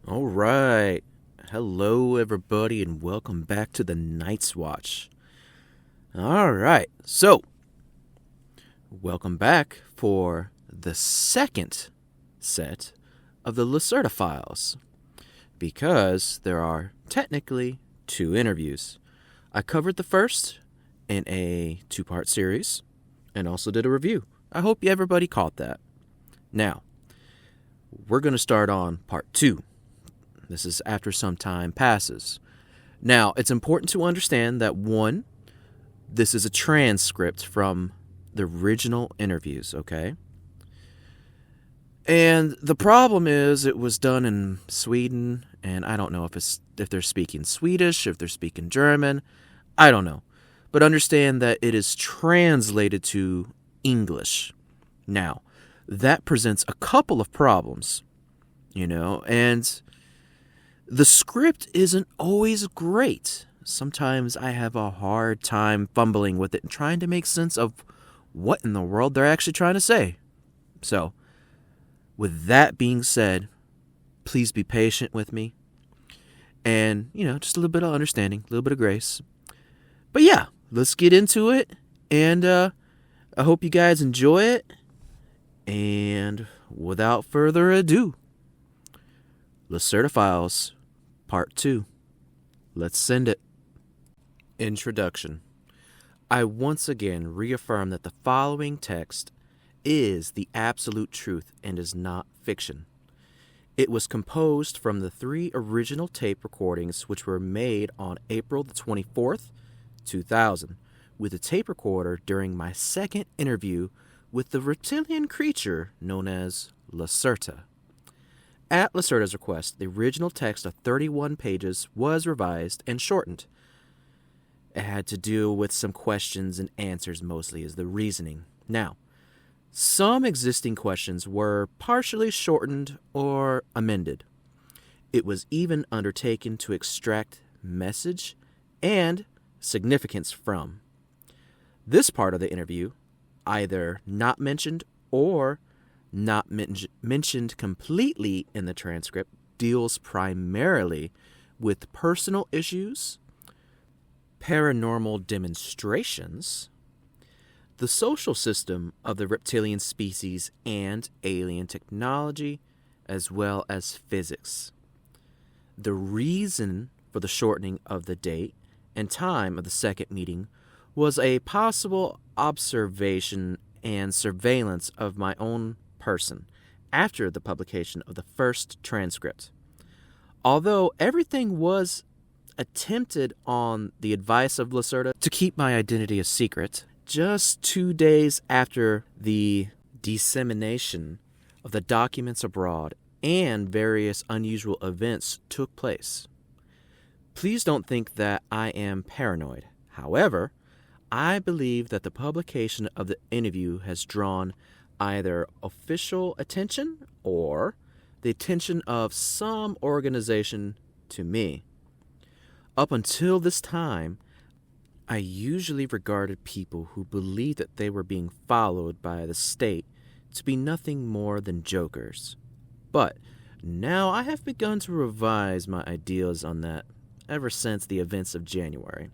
All right. Hello, everybody, and welcome back to the Night's Watch. All right. So, welcome back for the second set of the Lacerta Files, because there are technically two interviews. I covered the first in a two-part series and also did a review. I hope everybody caught that. Now, we're going to start on part two. This is after some time passes. Now, it's important to understand that one, this is a transcript from the original interviews, okay? And the problem is it was done in Sweden, and I don't know if they're speaking Swedish, if they're speaking German, I don't know. But understand that it is translated to English. Now, that presents a couple of problems, and the script isn't always great. Sometimes I have a hard time fumbling with it and trying to make sense of what in the world they're actually trying to say. So, with that being said, please be patient with me. And, just a little bit of understanding, a little bit of grace. But yeah, let's get into it. And I hope you guys enjoy it. And without further ado, Lacerta Files, Part 2. Let's send it. Introduction. I once again reaffirm that the following text is the absolute truth and is not fiction. It was composed from the 3 original tape recordings which were made on April the 24th, 2000, with a tape recorder during my second interview with the reptilian creature known as Lacerta. At Lacerta's request, the original text of 31 pages was revised and shortened. It had to do with some questions and answers mostly as the reasoning. Now, some existing questions were partially shortened or amended. It was even undertaken to extract message and significance from. This part of the interview, either not mentioned or not mentioned completely in the transcript, deals primarily with personal issues, paranormal demonstrations, the social system of the reptilian species and alien technology, as well as physics. The reason for the shortening of the date and time of the second meeting was a possible observation and surveillance of my own person after the publication of the first transcript. Although everything was attempted on the advice of Lacerta to keep my identity a secret, just 2 days after the dissemination of the documents abroad and various unusual events took place. Please don't think that I am paranoid. However, I believe that the publication of the interview has drawn either official attention or the attention of some organization to me. Up until this time, I usually regarded people who believed that they were being followed by the state to be nothing more than jokers. But now I have begun to revise my ideas on that ever since the events of January.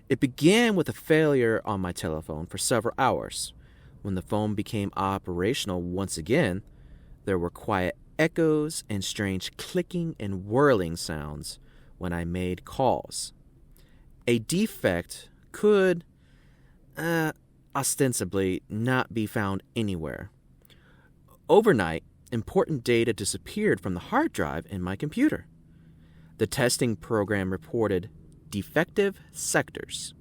It began with a failure on my telephone for several hours. When the phone became operational once again, there were quiet echoes and strange clicking and whirling sounds when I made calls. A defect could, ostensibly, not be found anywhere. Overnight, important data disappeared from the hard drive in my computer. The testing program reported defective sectors,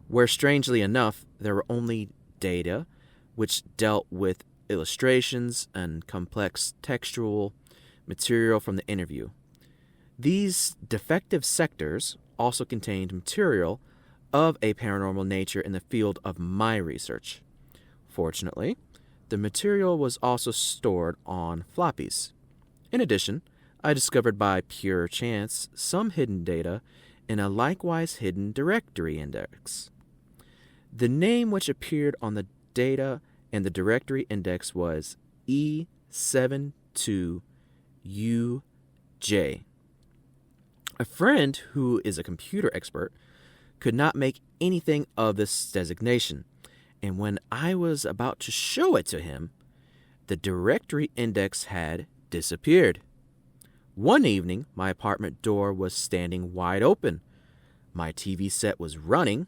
where strangely enough, there were only data which dealt with illustrations and complex textual material from the interview. These defective sectors also contained material of a paranormal nature in the field of my research. Fortunately, the material was also stored on floppies. In addition, I discovered by pure chance some hidden data in a likewise hidden directory index. The name which appeared on the data and the directory index was E72U J. A friend who is a computer expert could not make anything of this designation, and when I was about to show it to him, the directory index had disappeared. One evening, my apartment door was standing wide open. My TV set was running,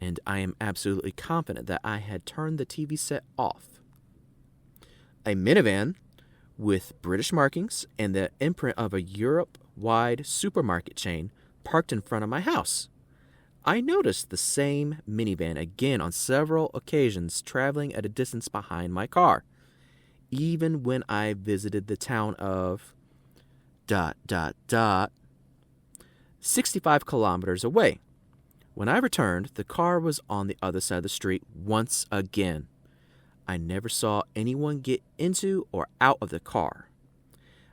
and I am absolutely confident that I had turned the TV set off. A minivan with British markings and the imprint of a Europe-wide supermarket chain parked in front of my house. I noticed the same minivan again on several occasions traveling at a distance behind my car, even when I visited the town of ... 65 kilometers away. When I returned, the car was on the other side of the street once again. I never saw anyone get into or out of the car.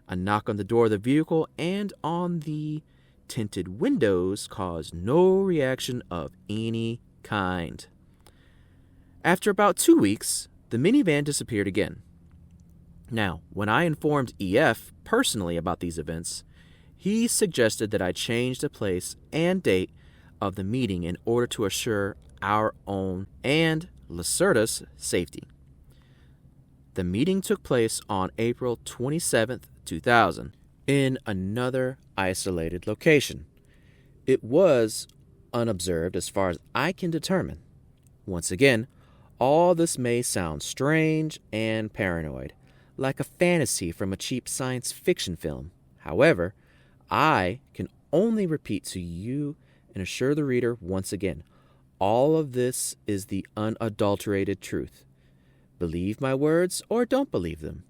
A knock on the door of the vehicle and on the tinted windows caused no reaction of any kind. After about 2 weeks, the minivan disappeared again. Now, when I informed EF personally about these events, he suggested that I change the place and date of the meeting in order to assure our own and Lacerta's safety. The meeting took place on April 27th, 2000, in another isolated location. It was unobserved as far as I can determine. Once again, all this may sound strange and paranoid, like a fantasy from a cheap science fiction film. However, I can only repeat to you and assure the reader once again, all of this is the unadulterated truth. Believe my words or don't believe them.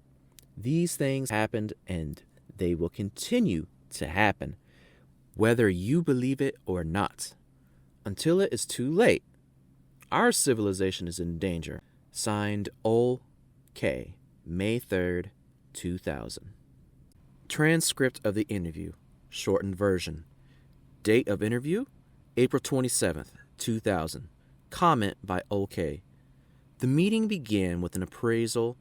These things happened and they will continue to happen, whether you believe it or not, until it is too late. Our civilization is in danger. Signed, O.K., May 3rd, 2000. Transcript of the interview, shortened version. Date of interview, April 27th, 2000. Comment by O.K. The meeting began with an appraisal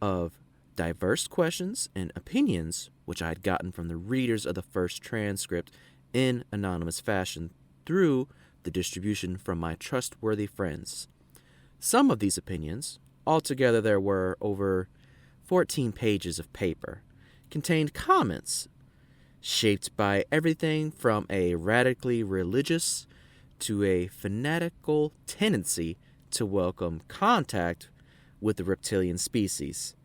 of diverse questions and opinions which I had gotten from the readers of the first transcript in anonymous fashion through the distribution from my trustworthy friends. Some of these opinions, altogether there were over 14 pages of paper, contained comments shaped by everything from a radically religious to a fanatical tendency to welcome contact with the reptilian species.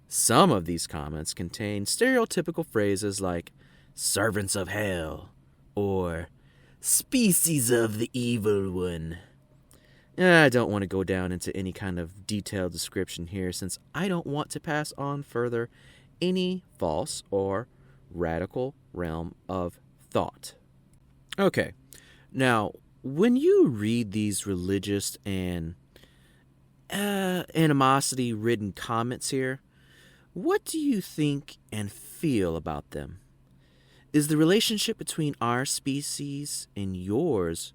Some of these comments contain stereotypical phrases like servants of hell or species of the evil one. I don't want to go down into any kind of detailed description here since I don't want to pass on further any false or radical realm of thought. Okay, now when you read these religious and animosity-ridden comments here, what do you think and feel about them? Is the relationship between our species and yours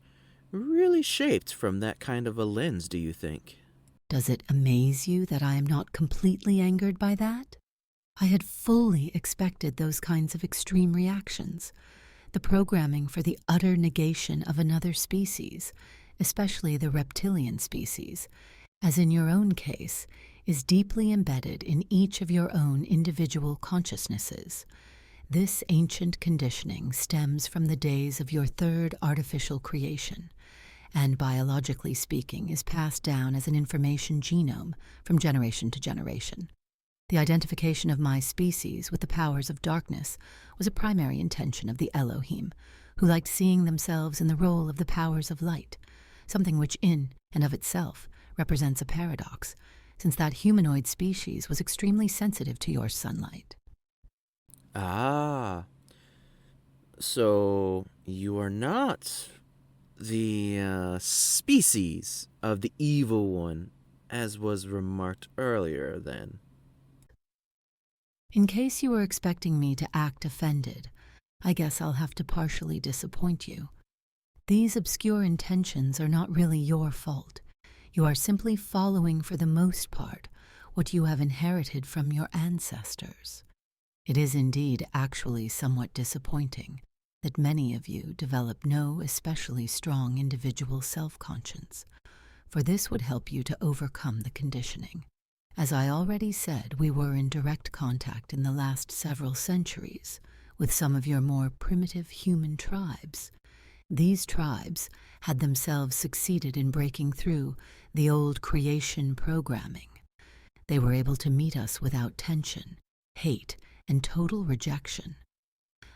really shaped from that kind of a lens, do you think? Does it amaze you that I am not completely angered by that? I had fully expected those kinds of extreme reactions. The programming for the utter negation of another species, especially the reptilian species, as in your own case, is deeply embedded in each of your own individual consciousnesses. This ancient conditioning stems from the days of your third artificial creation, and biologically speaking is passed down as an information genome from generation to generation. The identification of my species with the powers of darkness was a primary intention of the Elohim, who liked seeing themselves in the role of the powers of light, something which in and of itself represents a paradox, since that humanoid species was extremely sensitive to your sunlight. Ah, so you are not the species of the evil one, as was remarked earlier, then. In case you were expecting me to act offended, I guess I'll have to partially disappoint you. These obscure intentions are not really your fault. You are simply following, for the most part, what you have inherited from your ancestors. It is indeed actually somewhat disappointing that many of you develop no especially strong individual self-conscience, for this would help you to overcome the conditioning. As I already said, we were in direct contact in the last several centuries with some of your more primitive human tribes. These tribes had themselves succeeded in breaking through the old creation programming. They were able to meet us without tension, hate, and total rejection.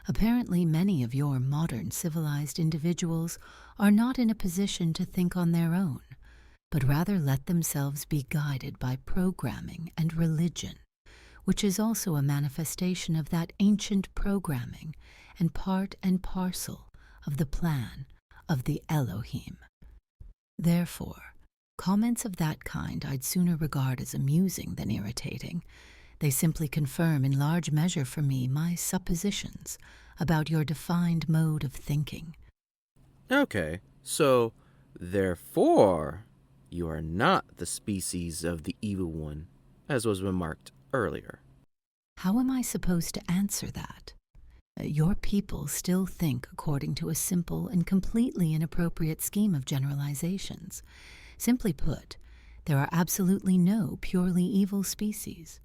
Apparently, many of your modern civilized individuals are not in a position to think on their own, but rather let themselves be guided by programming and religion, which is also a manifestation of that ancient programming and part and parcel of the plan of the Elohim. Therefore, comments of that kind I'd sooner regard as amusing than irritating. They simply confirm in large measure for me my suppositions about your defined mode of thinking. Okay, so therefore, you are not the species of the evil one, as was remarked earlier. How am I supposed to answer that? Your people still think according to a simple and completely inappropriate scheme of generalizations. Simply put, there are absolutely no purely evil species.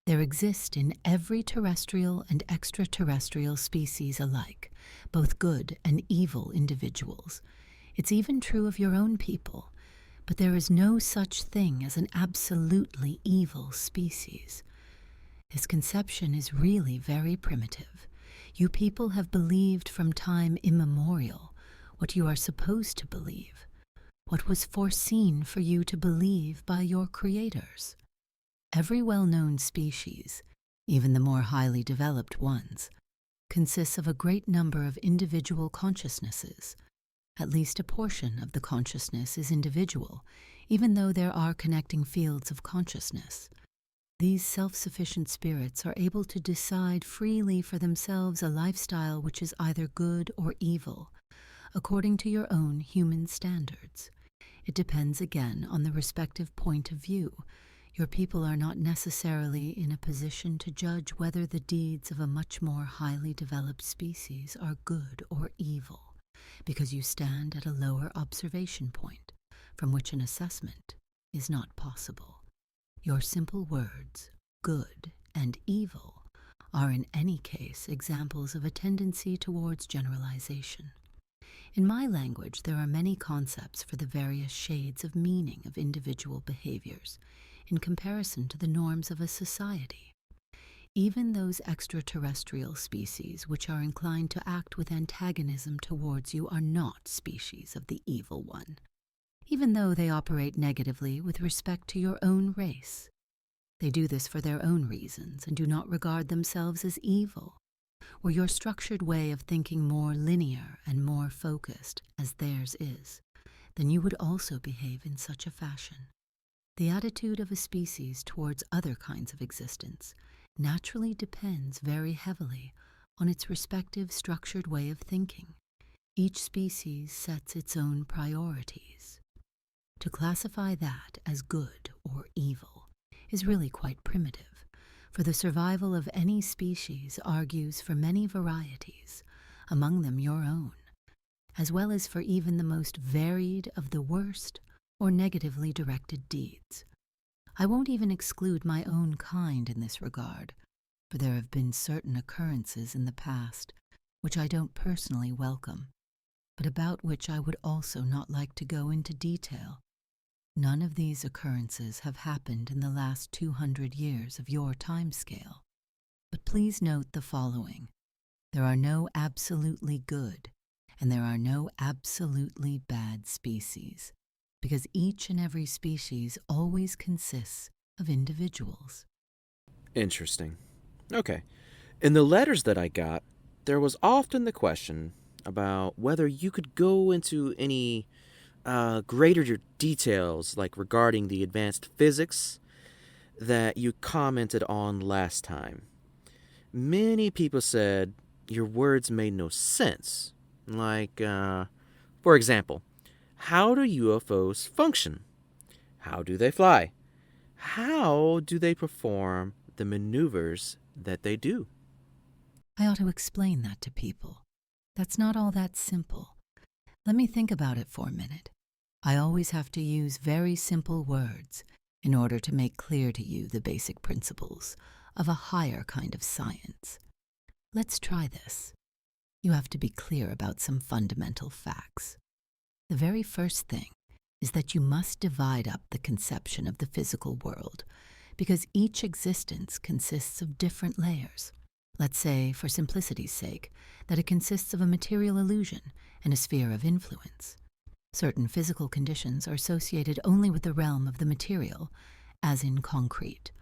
There exist in every terrestrial and extraterrestrial species alike, both good and evil individuals. It's even true of your own people, but there is no such thing as an absolutely evil species. This conception is really very primitive. You people have believed from time immemorial what you are supposed to believe, what was foreseen for you to believe by your creators. Every well-known species, even the more highly developed ones, consists of a great number of individual consciousnesses. At least a portion of the consciousness is individual, even though there are connecting fields of consciousness. These self-sufficient spirits are able to decide freely for themselves a lifestyle which is either good or evil, according to your own human standards. It depends again on the respective point of view. Your people are not necessarily in a position to judge whether the deeds of a much more highly developed species are good or evil, because you stand at a lower observation point, from which an assessment is not possible. Your simple words, good and evil, are in any case examples of a tendency towards generalization. In my language, there are many concepts for the various shades of meaning of individual behaviors, in comparison to the norms of a society. Even those extraterrestrial species which are inclined to act with antagonism towards you are not species of the evil one, even though they operate negatively with respect to your own race. They do this for their own reasons and do not regard themselves as evil. Were your structured way of thinking more linear and more focused, as theirs is, then you would also behave in such a fashion. The attitude of a species towards other kinds of existence naturally depends very heavily on its respective structured way of thinking. Each species sets its own priorities. To classify that as good or evil is really quite primitive, for the survival of any species argues for many varieties, among them your own, as well as for even the most varied of the worst or negatively directed deeds. I won't even exclude my own kind in this regard, for there have been certain occurrences in the past which I don't personally welcome, but about which I would also not like to go into detail. None of these occurrences have happened in the last 200 years of your time scale. But please note the following. There are no absolutely good, and there are no absolutely bad species, because each and every species always consists of individuals. Interesting. Okay. In the letters that I got, there was often the question about whether you could go into any greater details, like regarding the advanced physics that you commented on last time. Many people said your words made no sense. Like, for example, how do UFOs function? How do they fly? How do they perform the maneuvers that they do? I ought to explain that to people. That's not all that simple. Let me think about it for a minute. I always have to use very simple words in order to make clear to you the basic principles of a higher kind of science. Let's try this. You have to be clear about some fundamental facts. The very first thing is that you must divide up the conception of the physical world, because each existence consists of different layers. Let's say, for simplicity's sake, that it consists of a material illusion and a sphere of influence. Certain physical conditions are associated only with the realm of the material, as in concrete,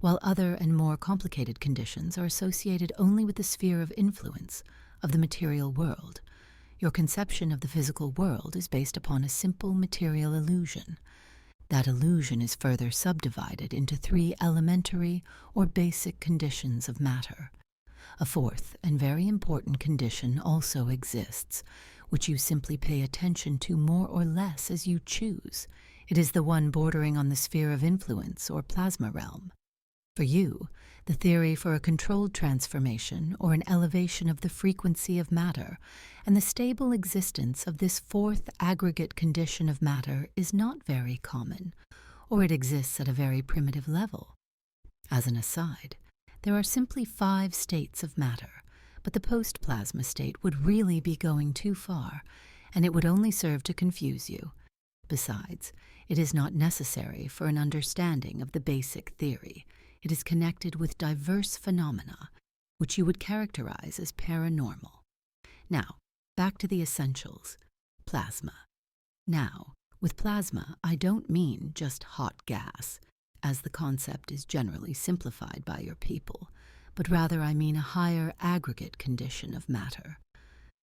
while other and more complicated conditions are associated only with the sphere of influence of the material world. Your conception of the physical world is based upon a simple material illusion. That illusion is further subdivided into 3 elementary or basic conditions of matter. A fourth and very important condition also exists, which you simply pay attention to more or less as you choose. It is the one bordering on the sphere of influence or plasma realm. For you, the theory for a controlled transformation or an elevation of the frequency of matter and the stable existence of this fourth aggregate condition of matter is not very common, or it exists at a very primitive level. As an aside, there are simply 5 states of matter, but the post-plasma state would really be going too far, and it would only serve to confuse you. Besides, it is not necessary for an understanding of the basic theory. It is connected with diverse phenomena, which you would characterize as paranormal. Now, back to the essentials. Plasma. Now, with plasma, I don't mean just hot gas, as the concept is generally simplified by your people, but rather I mean a higher aggregate condition of matter.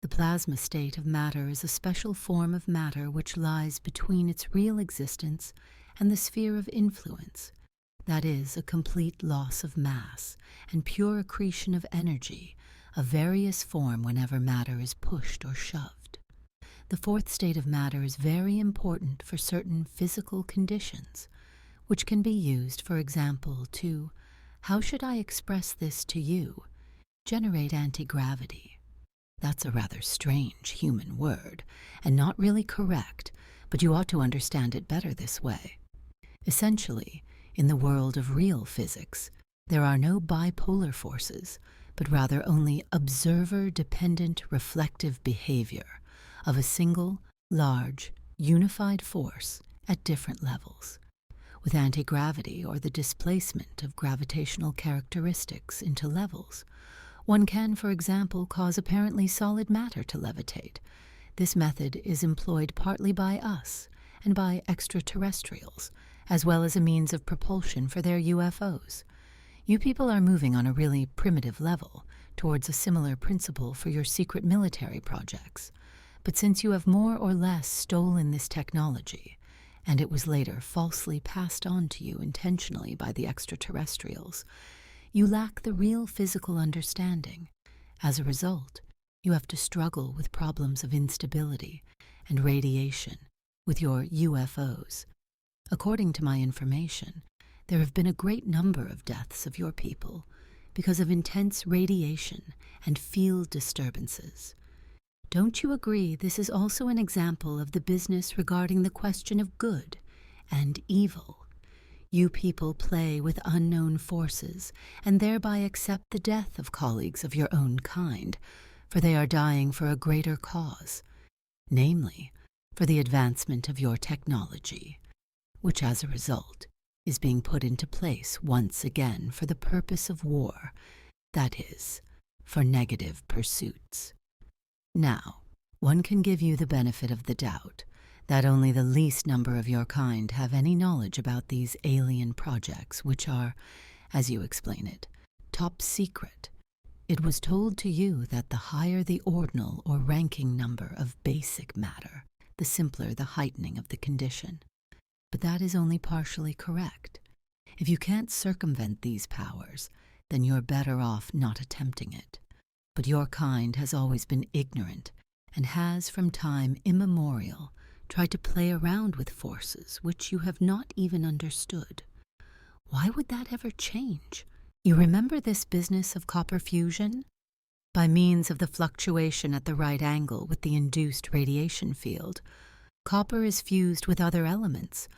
The plasma state of matter is a special form of matter which lies between its real existence and the sphere of influence. That is, a complete loss of mass and pure accretion of energy, of various form whenever matter is pushed or shoved. The fourth state of matter is very important for certain physical conditions, which can be used, for example, to, how should I express this to you, generate anti-gravity. That's a rather strange human word, and not really correct, but you ought to understand it better this way. Essentially, in the world of real physics, there are no bipolar forces, but rather only observer-dependent reflective behavior of a single, large, unified force at different levels. With anti-gravity, or the displacement of gravitational characteristics into levels, one can, for example, cause apparently solid matter to levitate. This method is employed partly by us and by extraterrestrials, as well as a means of propulsion for their UFOs. You people are moving on a really primitive level towards a similar principle for your secret military projects. But since you have more or less stolen this technology, and it was later falsely passed on to you intentionally by the extraterrestrials, you lack the real physical understanding. As a result, you have to struggle with problems of instability and radiation with your UFOs. According to my information, there have been a great number of deaths of your people because of intense radiation and field disturbances. Don't you agree this is also an example of the business regarding the question of good and evil? You people play with unknown forces and thereby accept the death of colleagues of your own kind, for they are dying for a greater cause, namely, for the advancement of your technology, which as a result is being put into place once again for the purpose of war, that is, for negative pursuits. Now, one can give you the benefit of the doubt that only the least number of your kind have any knowledge about these alien projects, which are, as you explain it, top secret. It was told to you that the higher the ordinal or ranking number of basic matter, the simpler the heightening of the condition. But that is only partially correct. If you can't circumvent these powers, then you're better off not attempting it. But your kind has always been ignorant and has, from time immemorial, tried to play around with forces which you have not even understood. Why would that ever change? You remember this business of copper fusion? By means of the fluctuation at the right angle with the induced radiation field, copper is fused with other elements.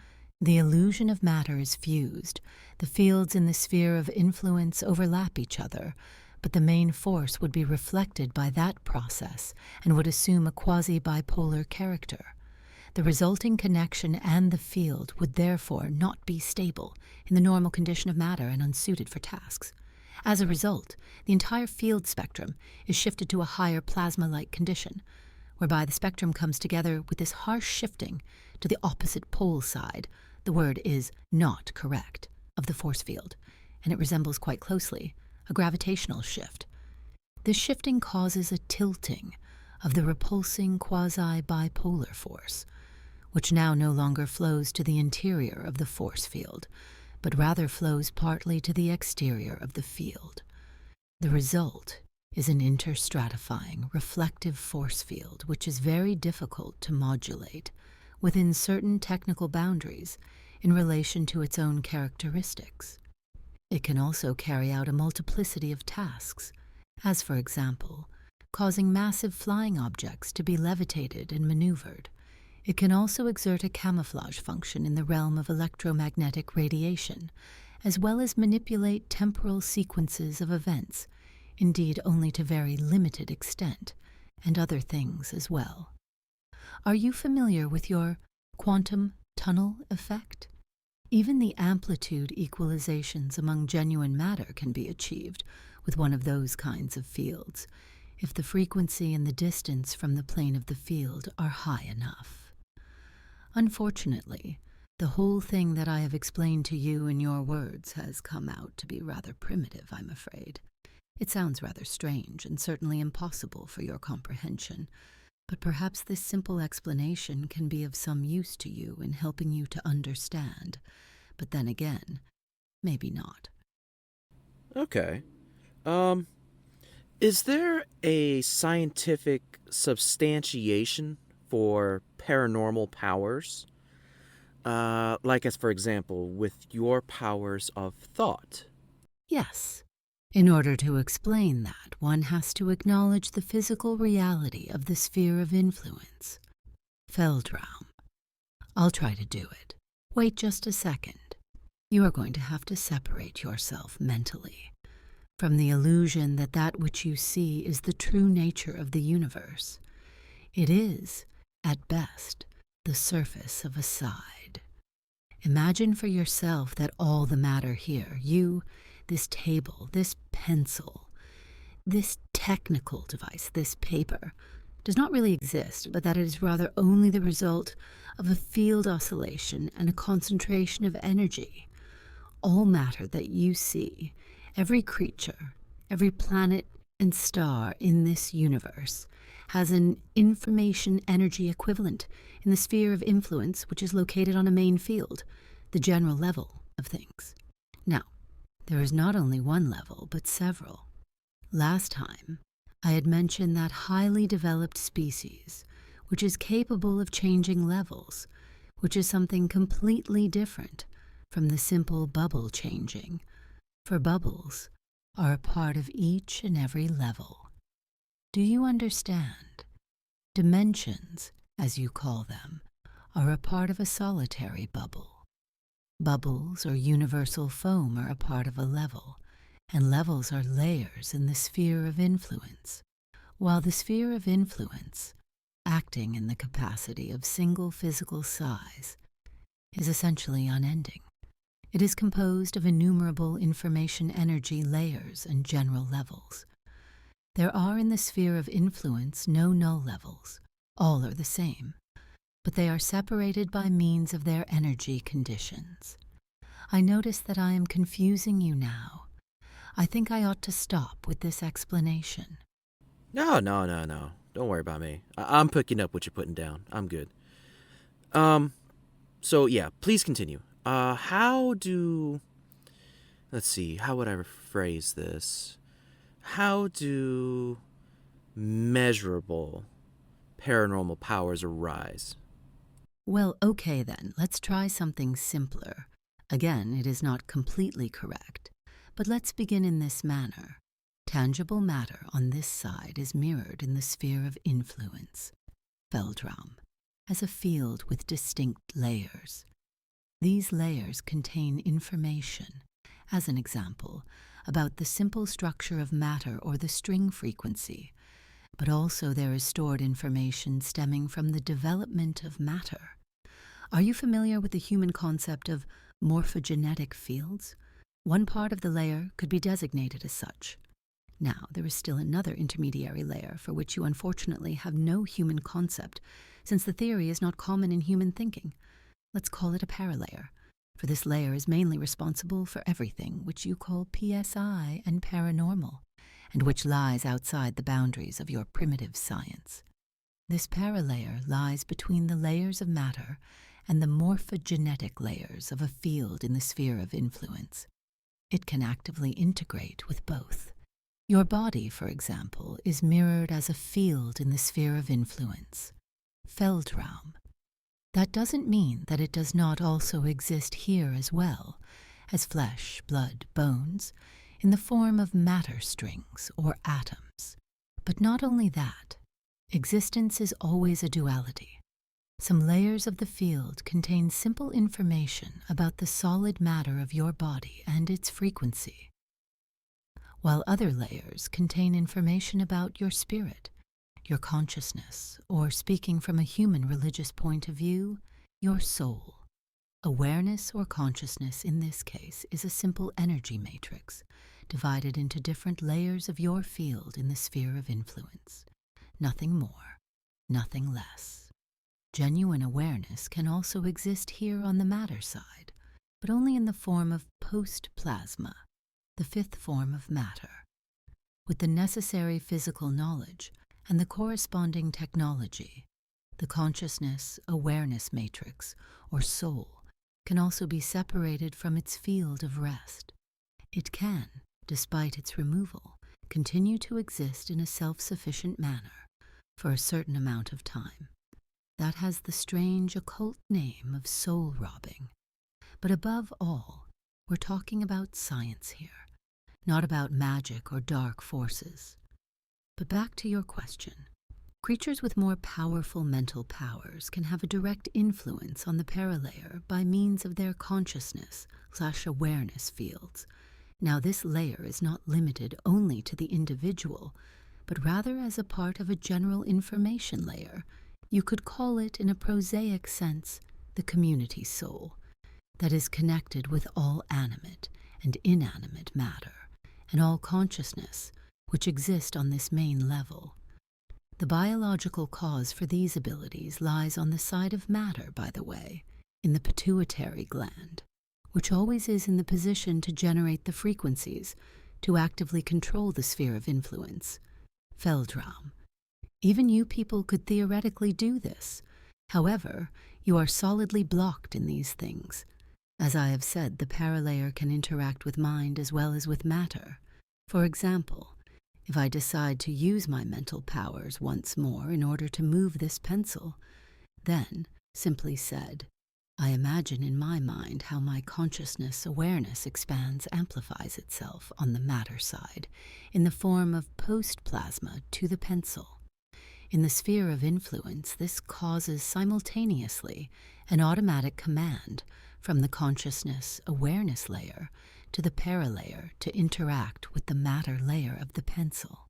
The illusion of matter is fused. The fields in the sphere of influence overlap each other, but the main force would be reflected by that process and would assume a quasi-bipolar character. The resulting connection and the field would therefore not be stable in the normal condition of matter and unsuited for tasks. As a result, the entire field spectrum is shifted to a higher plasma-like condition, whereby the spectrum comes together with this harsh shifting to the opposite pole side. The word is not correct of the force field, and it resembles quite closely a gravitational shift. This shifting causes a tilting of the repulsing quasi-bipolar force, which now no longer flows to the interior of the force field, but rather flows partly to the exterior of the field. The result is an interstratifying, reflective force field which is very difficult to modulate within certain technical boundaries in relation to its own characteristics. It can also carry out a multiplicity of tasks, as for example, causing massive flying objects to be levitated and maneuvered. It can also exert a camouflage function in the realm of electromagnetic radiation, as well as manipulate temporal sequences of events, indeed only to very limited extent, and other things as well. Are you familiar with your quantum tunnel effect? Even the amplitude equalizations among genuine matter can be achieved with one of those kinds of fields, if the frequency and the distance from the plane of the field are high enough. Unfortunately, the whole thing that I have explained to you in your words has come out to be rather primitive, I'm afraid. It sounds rather strange and certainly impossible for your comprehension, but perhaps this simple explanation can be of some use to you in helping you to understand. But then again, maybe not. Okay. Is there a scientific substantiation for paranormal powers? Like, as for example, with your powers of thought. Yes. In order to explain that, one has to acknowledge the physical reality of the sphere of influence. Feldraum. I'll try to do it. Wait just a second. You are going to have to separate yourself mentally from the illusion that that which you see is the true nature of the universe. It is, at best, the surface of a side. Imagine for yourself that all the matter here, you, this table, this pencil, this technical device, this paper, does not really exist, but that it is rather only the result of a field oscillation and a concentration of energy. All matter that you see, every creature, every planet and star in this universe, has an information energy equivalent in the sphere of influence which is located on a main field, the general level of things. Now, there is not only one level, but several. Last time, I had mentioned that highly developed species, which is capable of changing levels, which is something completely different from the simple bubble changing, for bubbles are a part of each and every level. Do you understand? Dimensions, as you call them, are a part of a solitary bubble. Bubbles or universal foam are a part of a level, and levels are layers in the sphere of influence, while the sphere of influence, acting in the capacity of single physical size, is essentially unending. It is composed of innumerable information energy layers and general levels. There are in the sphere of influence no null levels. All are the same, but they are separated by means of their energy conditions. I notice that I am confusing you now. I think I ought to stop with this explanation. No. Don't worry about me. I'm picking up what you're putting down. I'm good. So yeah, please continue. Let's see, how would I rephrase this? How do measurable paranormal powers arise? Well, okay then, let's try something simpler. Again, it is not completely correct, but let's begin in this manner. Tangible matter on this side is mirrored in the sphere of influence, Weltraum, as a field with distinct layers. These layers contain information, as an example, about the simple structure of matter or the string frequency, but also there is stored information stemming from the development of matter. Are you familiar with the human concept of morphogenetic fields? One part of the layer could be designated as such. Now, there is still another intermediary layer for which you unfortunately have no human concept, since the theory is not common in human thinking. Let's call it a paralayer, for this layer is mainly responsible for everything which you call PSI and paranormal, and which lies outside the boundaries of your primitive science. This paralayer lies between the layers of matter and the morphogenetic layers of a field in the sphere of influence. It can actively integrate with both. Your body, for example, is mirrored as a field in the sphere of influence, Weltraum. That doesn't mean that it does not also exist here as well, as flesh, blood, bones, in the form of matter strings or atoms. But not only that, existence is always a duality. Some layers of the field contain simple information about the solid matter of your body and its frequency, while other layers contain information about your spirit, your consciousness, or speaking from a human religious point of view, your soul. Awareness or consciousness in this case is a simple energy matrix divided into different layers of your field in the sphere of influence. Nothing more, nothing less. Genuine awareness can also exist here on the matter side, but only in the form of post-plasma, the fifth form of matter. With the necessary physical knowledge and the corresponding technology, the consciousness-awareness matrix, or soul, can also be separated from its field of rest. It can, despite its removal, continue to exist in a self-sufficient manner for a certain amount of time. That has the strange occult name of soul robbing. But above all, we're talking about science here, not about magic or dark forces. But back to your question. Creatures with more powerful mental powers can have a direct influence on the paralayer by means of their consciousness/awareness fields. Now, this layer is not limited only to the individual, but rather as a part of a general information layer. You could call it, in a prosaic sense, the community soul, that is connected with all animate and inanimate matter, and all consciousness, which exist on this main level. The biological cause for these abilities lies on the side of matter, by the way, in the pituitary gland, which always is in the position to generate the frequencies, to actively control the sphere of influence, Weltraum. Even you people could theoretically do this. However, you are solidly blocked in these things. As I have said, the paralayer can interact with mind as well as with matter. For example, if I decide to use my mental powers once more in order to move this pencil, then, simply said, I imagine in my mind how my consciousness awareness expands, amplifies itself on the matter side, in the form of post-plasma to the pencil. In the sphere of influence, this causes simultaneously an automatic command from the consciousness-awareness layer to the paralayer to interact with the matter layer of the pencil.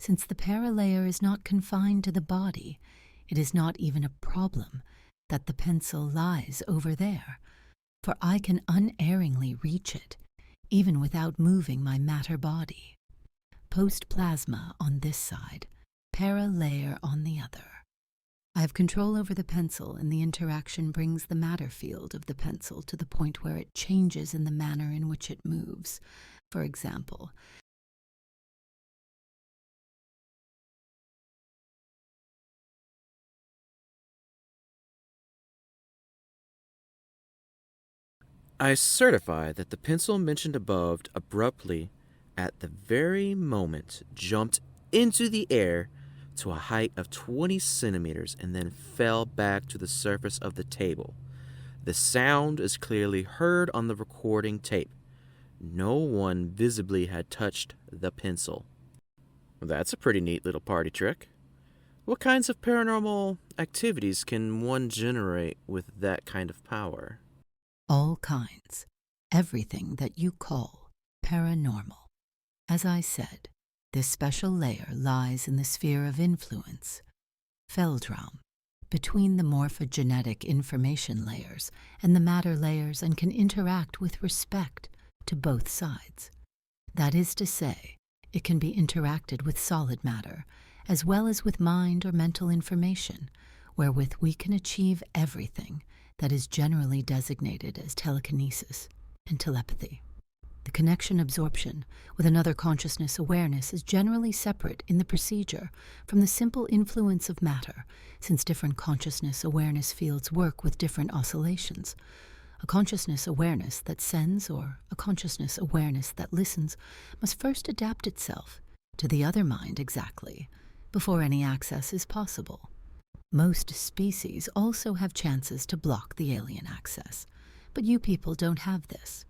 Since the paralayer is not confined to the body, it is not even a problem that the pencil lies over there, for I can unerringly reach it, even without moving my matter body. Post-plasma on this side, paralayer on the other. I have control over the pencil, and the interaction brings the matter field of the pencil to the point where it changes in the manner in which it moves. For example, I certify that the pencil mentioned above abruptly, at the very moment, jumped into the air to a height of 20 centimeters and then fell back to the surface of the table. The sound is clearly heard on the recording tape. No one visibly had touched the pencil. That's a pretty neat little party trick. What kinds of paranormal activities can one generate with that kind of power? All kinds. Everything that you call paranormal. As I said, this special layer lies in the sphere of influence, Feldraum, between the morphogenetic information layers and the matter layers, and can interact with respect to both sides. That is to say, it can be interacted with solid matter, as well as with mind or mental information, wherewith we can achieve everything that is generally designated as telekinesis and telepathy. The connection absorption with another consciousness awareness is generally separate in the procedure from the simple influence of matter, since different consciousness awareness fields work with different oscillations. A consciousness awareness that sends or a consciousness awareness that listens must first adapt itself to the other mind exactly before any access is possible. Most species also have chances to block the alien access, but you people don't have this.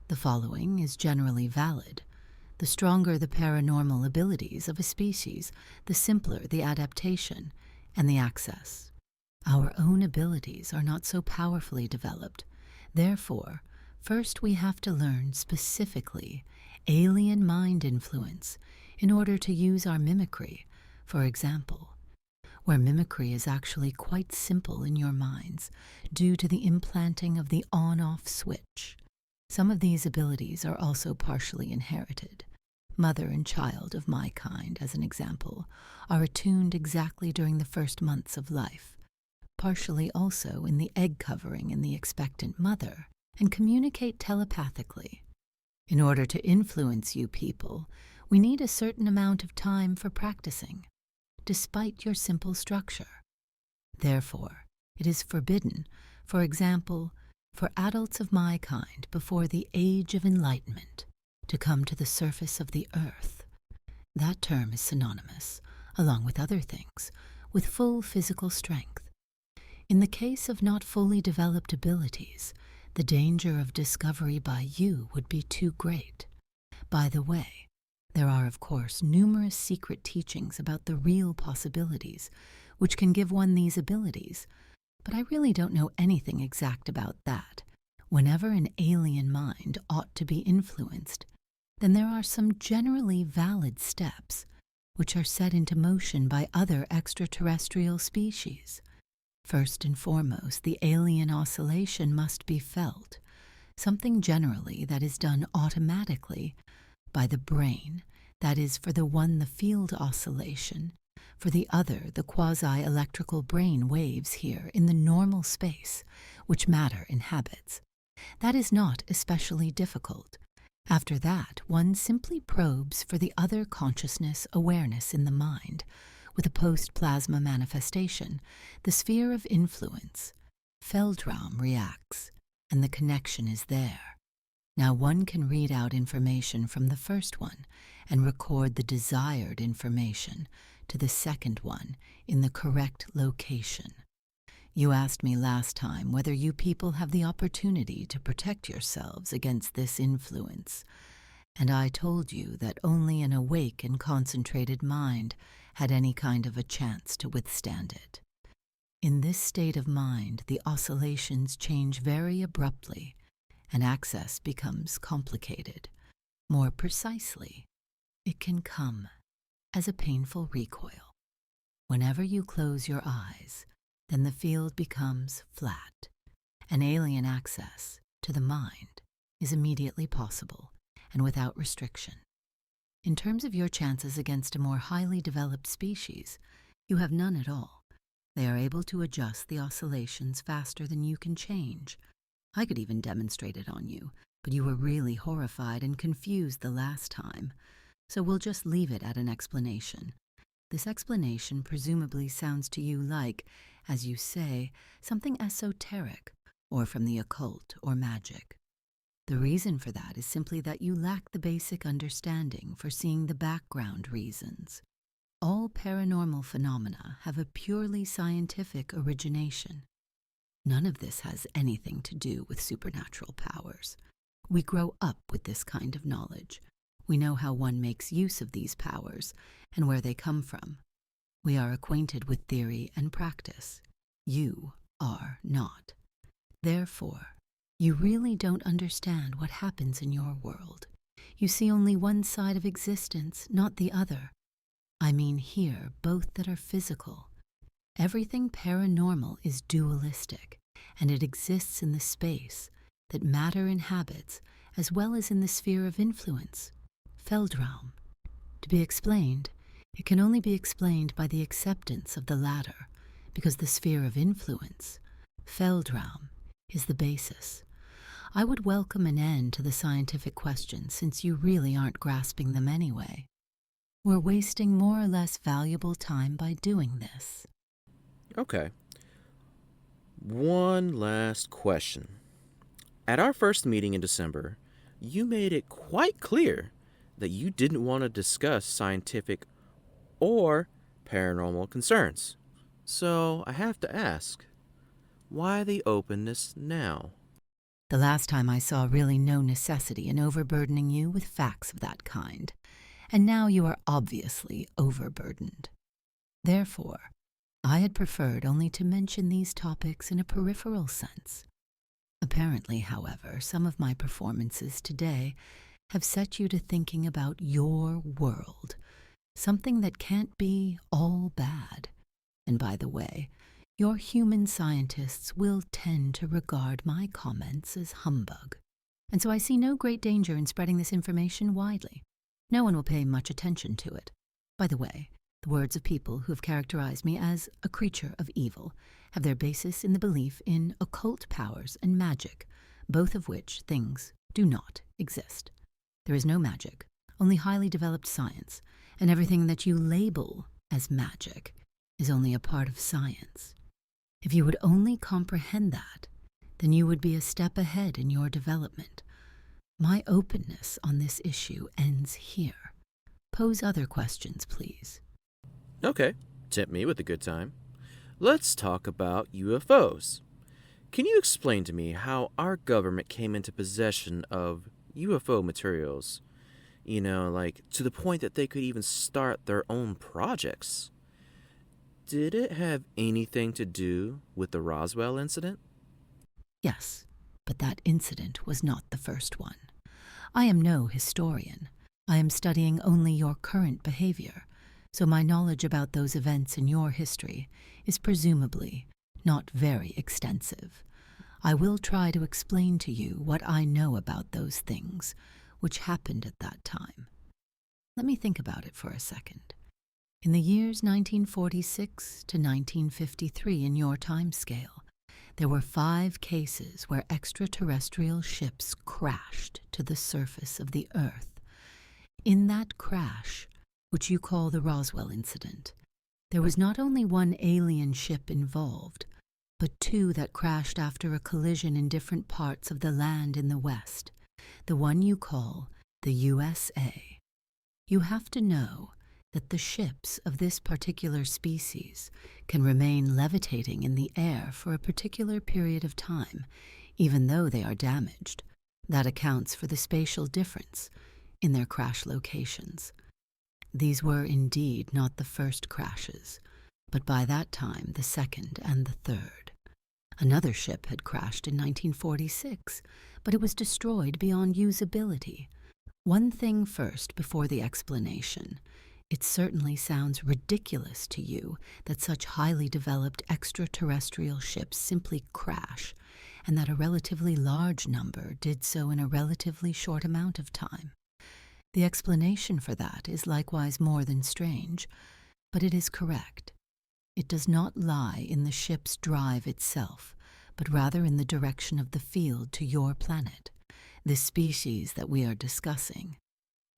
The following is generally valid. The stronger the paranormal abilities of a species, the simpler the adaptation and the access. Our own abilities are not so powerfully developed. Therefore, first we have to learn specifically alien mind influence in order to use our mimicry, for example, where mimicry is actually quite simple in your minds due to the implanting of the on-off switch. Some of these abilities are also partially inherited. Mother and child of my kind, as an example, are attuned exactly during the first months of life, partially also in the egg covering in the expectant mother, and communicate telepathically. In order to influence you people, we need a certain amount of time for practicing, despite your simple structure. Therefore, it is forbidden, for example, for adults of my kind before the age of enlightenment to come to the surface of the earth. That term is synonymous, along with other things, with full physical strength. In the case of not fully developed abilities, the danger of discovery by you would be too great. By the way, there are of course numerous secret teachings about the real possibilities, which can give one these abilities, but I really don't know anything exact about that. Whenever an alien mind ought to be influenced, then there are some generally valid steps which are set into motion by other extraterrestrial species. First and foremost, the alien oscillation must be felt, something generally that is done automatically by the brain, that is, for the one the field oscillation, for the other the quasi-electrical brain waves here in the normal space which matter inhabits. That is not especially difficult. After that, one simply probes for the other consciousness awareness in the mind, with a post-plasma manifestation, the sphere of influence. Feldraum reacts, and the connection is there. Now one can read out information from the first one and record the desired information to the second one in the correct location. You asked me last time whether you people have the opportunity to protect yourselves against this influence, and I told you that only an awake and concentrated mind had any kind of a chance to withstand it. In this state of mind, the oscillations change very abruptly, and access becomes complicated. More precisely, it can come as a painful recoil. Whenever you close your eyes, then the field becomes flat. An alien access to the mind is immediately possible and without restriction. In terms of your chances against a more highly developed species, you have none at all. They are able to adjust the oscillations faster than you can change. I could even demonstrate it on you, but you were really horrified and confused the last time. So we'll just leave it at an explanation. This explanation presumably sounds to you like, as you say, something esoteric, or from the occult or magic. The reason for that is simply that you lack the basic understanding for seeing the background reasons. All paranormal phenomena have a purely scientific origination. None of this has anything to do with supernatural powers. We grow up with this kind of knowledge. We know how one makes use of these powers and where they come from. We are acquainted with theory and practice. You are not. Therefore, you really don't understand what happens in your world. You see only one side of existence, not the other. I mean here, both that are physical. Everything paranormal is dualistic, and it exists in the space that matter inhabits, as well as in the sphere of influence, Feldraum. To be explained, it can only be explained by the acceptance of the latter, because the sphere of influence, Feldraum, is the basis. I would welcome an end to the scientific questions since you really aren't grasping them anyway. We're wasting more or less valuable time by doing this. Okay. One last question. At our first meeting in December, you made it quite clear that you didn't want to discuss scientific or paranormal concerns. So I have to ask, why the openness now? The last time I saw really no necessity in overburdening you with facts of that kind, and now you are obviously overburdened. Therefore, I had preferred only to mention these topics in a peripheral sense. Apparently, however, some of my performances today have set you to thinking about your world, something that can't be all bad. And by the way, your human scientists will tend to regard my comments as humbug. And so I see no great danger in spreading this information widely. No one will pay much attention to it. By the way, the words of people who have characterized me as a creature of evil have their basis in the belief in occult powers and magic, both of which things do not exist. There is no magic, only highly developed science, and everything that you label as magic is only a part of science. If you would only comprehend that, then you would be a step ahead in your development. My openness on this issue ends here. Pose other questions, please. Okay, tempt me with a good time. Let's talk about UFOs. Can you explain to me how our government came into possession of UFO materials? Like to the point that they could even start their own projects. Did it have anything to do with the Roswell incident? Yes, but that incident was not the first one. I am no historian. I am studying only your current behavior, so my knowledge about those events in your history is presumably not very extensive. I will try to explain to you what I know about those things, which happened at that time. Let me think about it for a second. In the years 1946 to 1953 in your time scale, there were 5 cases where extraterrestrial ships crashed to the surface of the Earth. In that crash, which you call the Roswell incident, there was not only one alien ship involved, but 2 that crashed after a collision in different parts of the land in the West, the one you call the USA. You have to know that the ships of this particular species can remain levitating in the air for a particular period of time, even though they are damaged. That accounts for the spatial difference in their crash locations. These were indeed not the first crashes, but by that time the second and the third. Another ship had crashed in 1946, but it was destroyed beyond usability. One thing first before the explanation. It certainly sounds ridiculous to you that such highly developed extraterrestrial ships simply crash, and that a relatively large number did so in a relatively short amount of time. The explanation for that is likewise more than strange, but it is correct. It does not lie in the ship's drive itself, but rather in the direction of the field to your planet, this species that we are discussing.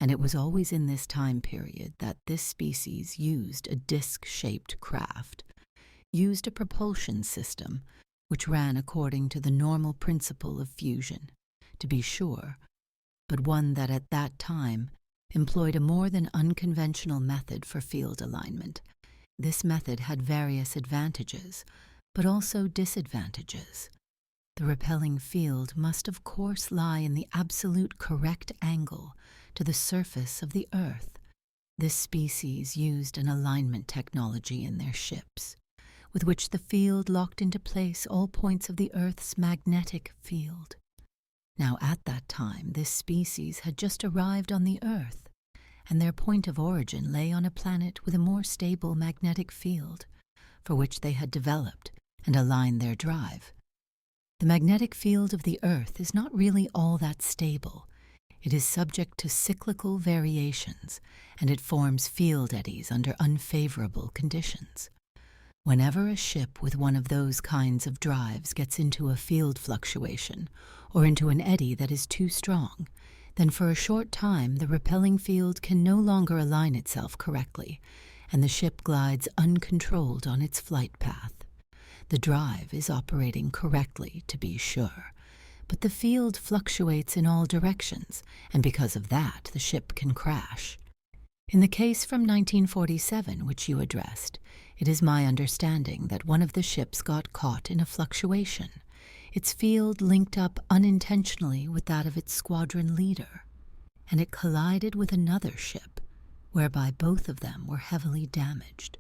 And it was always in this time period that this species used a disc-shaped craft, used a propulsion system which ran according to the normal principle of fusion, to be sure, but one that at that time employed a more than unconventional method for field alignment. This method had various advantages, but also disadvantages. The repelling field must of course lie in the absolute correct angle to the surface of the Earth. This species used an alignment technology in their ships, with which the field locked into place all points of the Earth's magnetic field. Now at that time, this species had just arrived on the Earth, and their point of origin lay on a planet with a more stable magnetic field, for which they had developed and aligned their drive. The magnetic field of the Earth is not really all that stable. It is subject to cyclical variations, and it forms field eddies under unfavorable conditions. Whenever a ship with one of those kinds of drives gets into a field fluctuation, or into an eddy that is too strong, then for a short time the repelling field can no longer align itself correctly, and the ship glides uncontrolled on its flight path. The drive is operating correctly, to be sure, but the field fluctuates in all directions, and because of that the ship can crash. In the case from 1947 which you addressed, it is my understanding that one of the ships got caught in a fluctuation. Its field linked up unintentionally with that of its squadron leader, and it collided with another ship, whereby both of them were heavily damaged.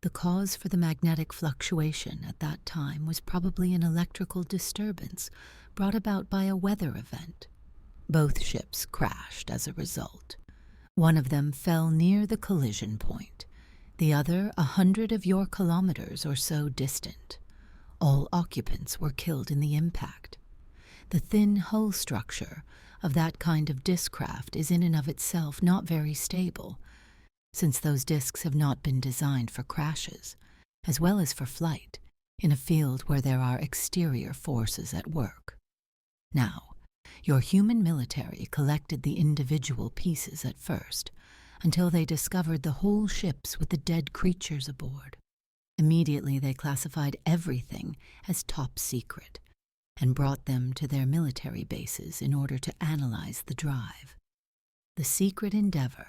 The cause for the magnetic fluctuation at that time was probably an electrical disturbance brought about by a weather event. Both ships crashed as a result. One of them fell near the collision point, the other 100 of your kilometers or so distant. All occupants were killed in the impact. The thin hull structure of that kind of discraft is in and of itself not very stable, since those discs have not been designed for crashes, as well as for flight, in a field where there are exterior forces at work. Now, your human military collected the individual pieces at first, until they discovered the whole ships with the dead creatures aboard. Immediately they classified everything as top secret, and brought them to their military bases in order to analyze the drive. The secret endeavor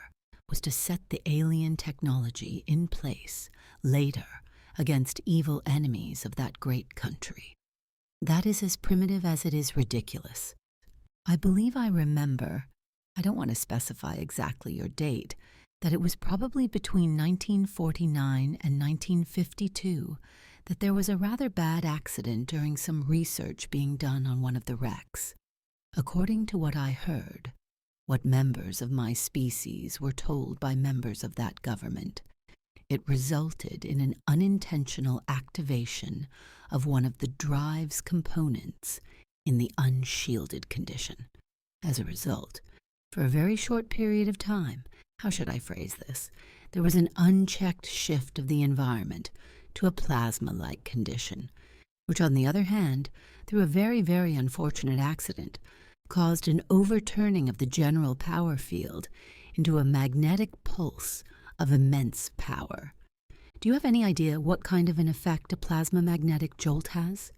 was to set the alien technology in place later against evil enemies of that great country. That is as primitive as it is ridiculous. I believe I remember, I don't want to specify exactly your date, that it was probably between 1949 and 1952 that there was a rather bad accident during some research being done on one of the wrecks. According to what I heard, what members of my species were told by members of that government, it resulted in an unintentional activation of one of the drive's components in the unshielded condition. As a result, for a very short period of time, how should I phrase this, there was an unchecked shift of the environment to a plasma-like condition, which on the other hand, through a very, very unfortunate accident, caused an overturning of the general power field into a magnetic pulse of immense power. Do you have any idea what kind of an effect a plasma magnetic jolt has?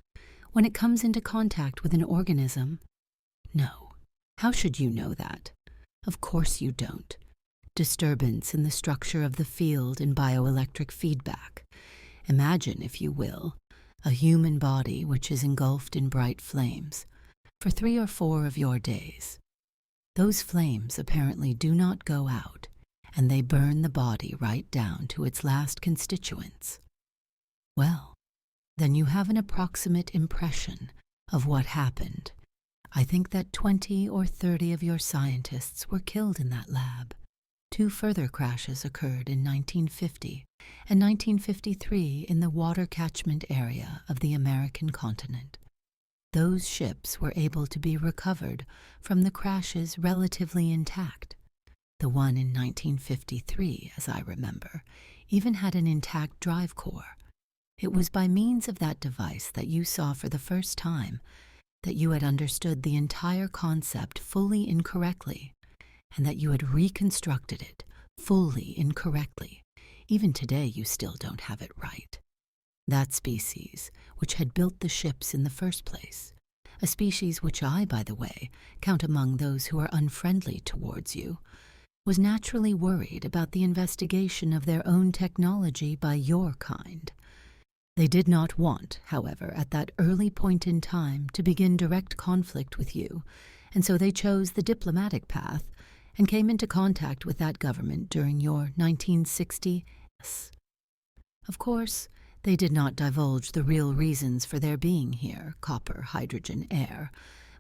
When it comes into contact with an organism? No. How should you know that? Of course you don't. Disturbance in the structure of the field and bioelectric feedback. Imagine, if you will, a human body which is engulfed in bright flames for 3 or 4 of your days. Those flames apparently do not go out, and they burn the body right down to its last constituents. Well, then you have an approximate impression of what happened. I think that 20 or 30 of your scientists were killed in that lab. 2 further crashes occurred in 1950 and 1953 in the water catchment area of the American continent. Those ships were able to be recovered from the crashes relatively intact. The one in 1953, as I remember, even had an intact drive core. It was by means of that device that you saw for the first time that you had understood the entire concept fully incorrectly, and that you had reconstructed it fully incorrectly. Even today you still don't have it right. That species, which had built the ships in the first place, a species which I, by the way, count among those who are unfriendly towards you, was naturally worried about the investigation of their own technology by your kind. They did not want, however, at that early point in time to begin direct conflict with you, and so they chose the diplomatic path and came into contact with that government during your 1960. Of course, they did not divulge the real reasons for their being here, copper, hydrogen, air,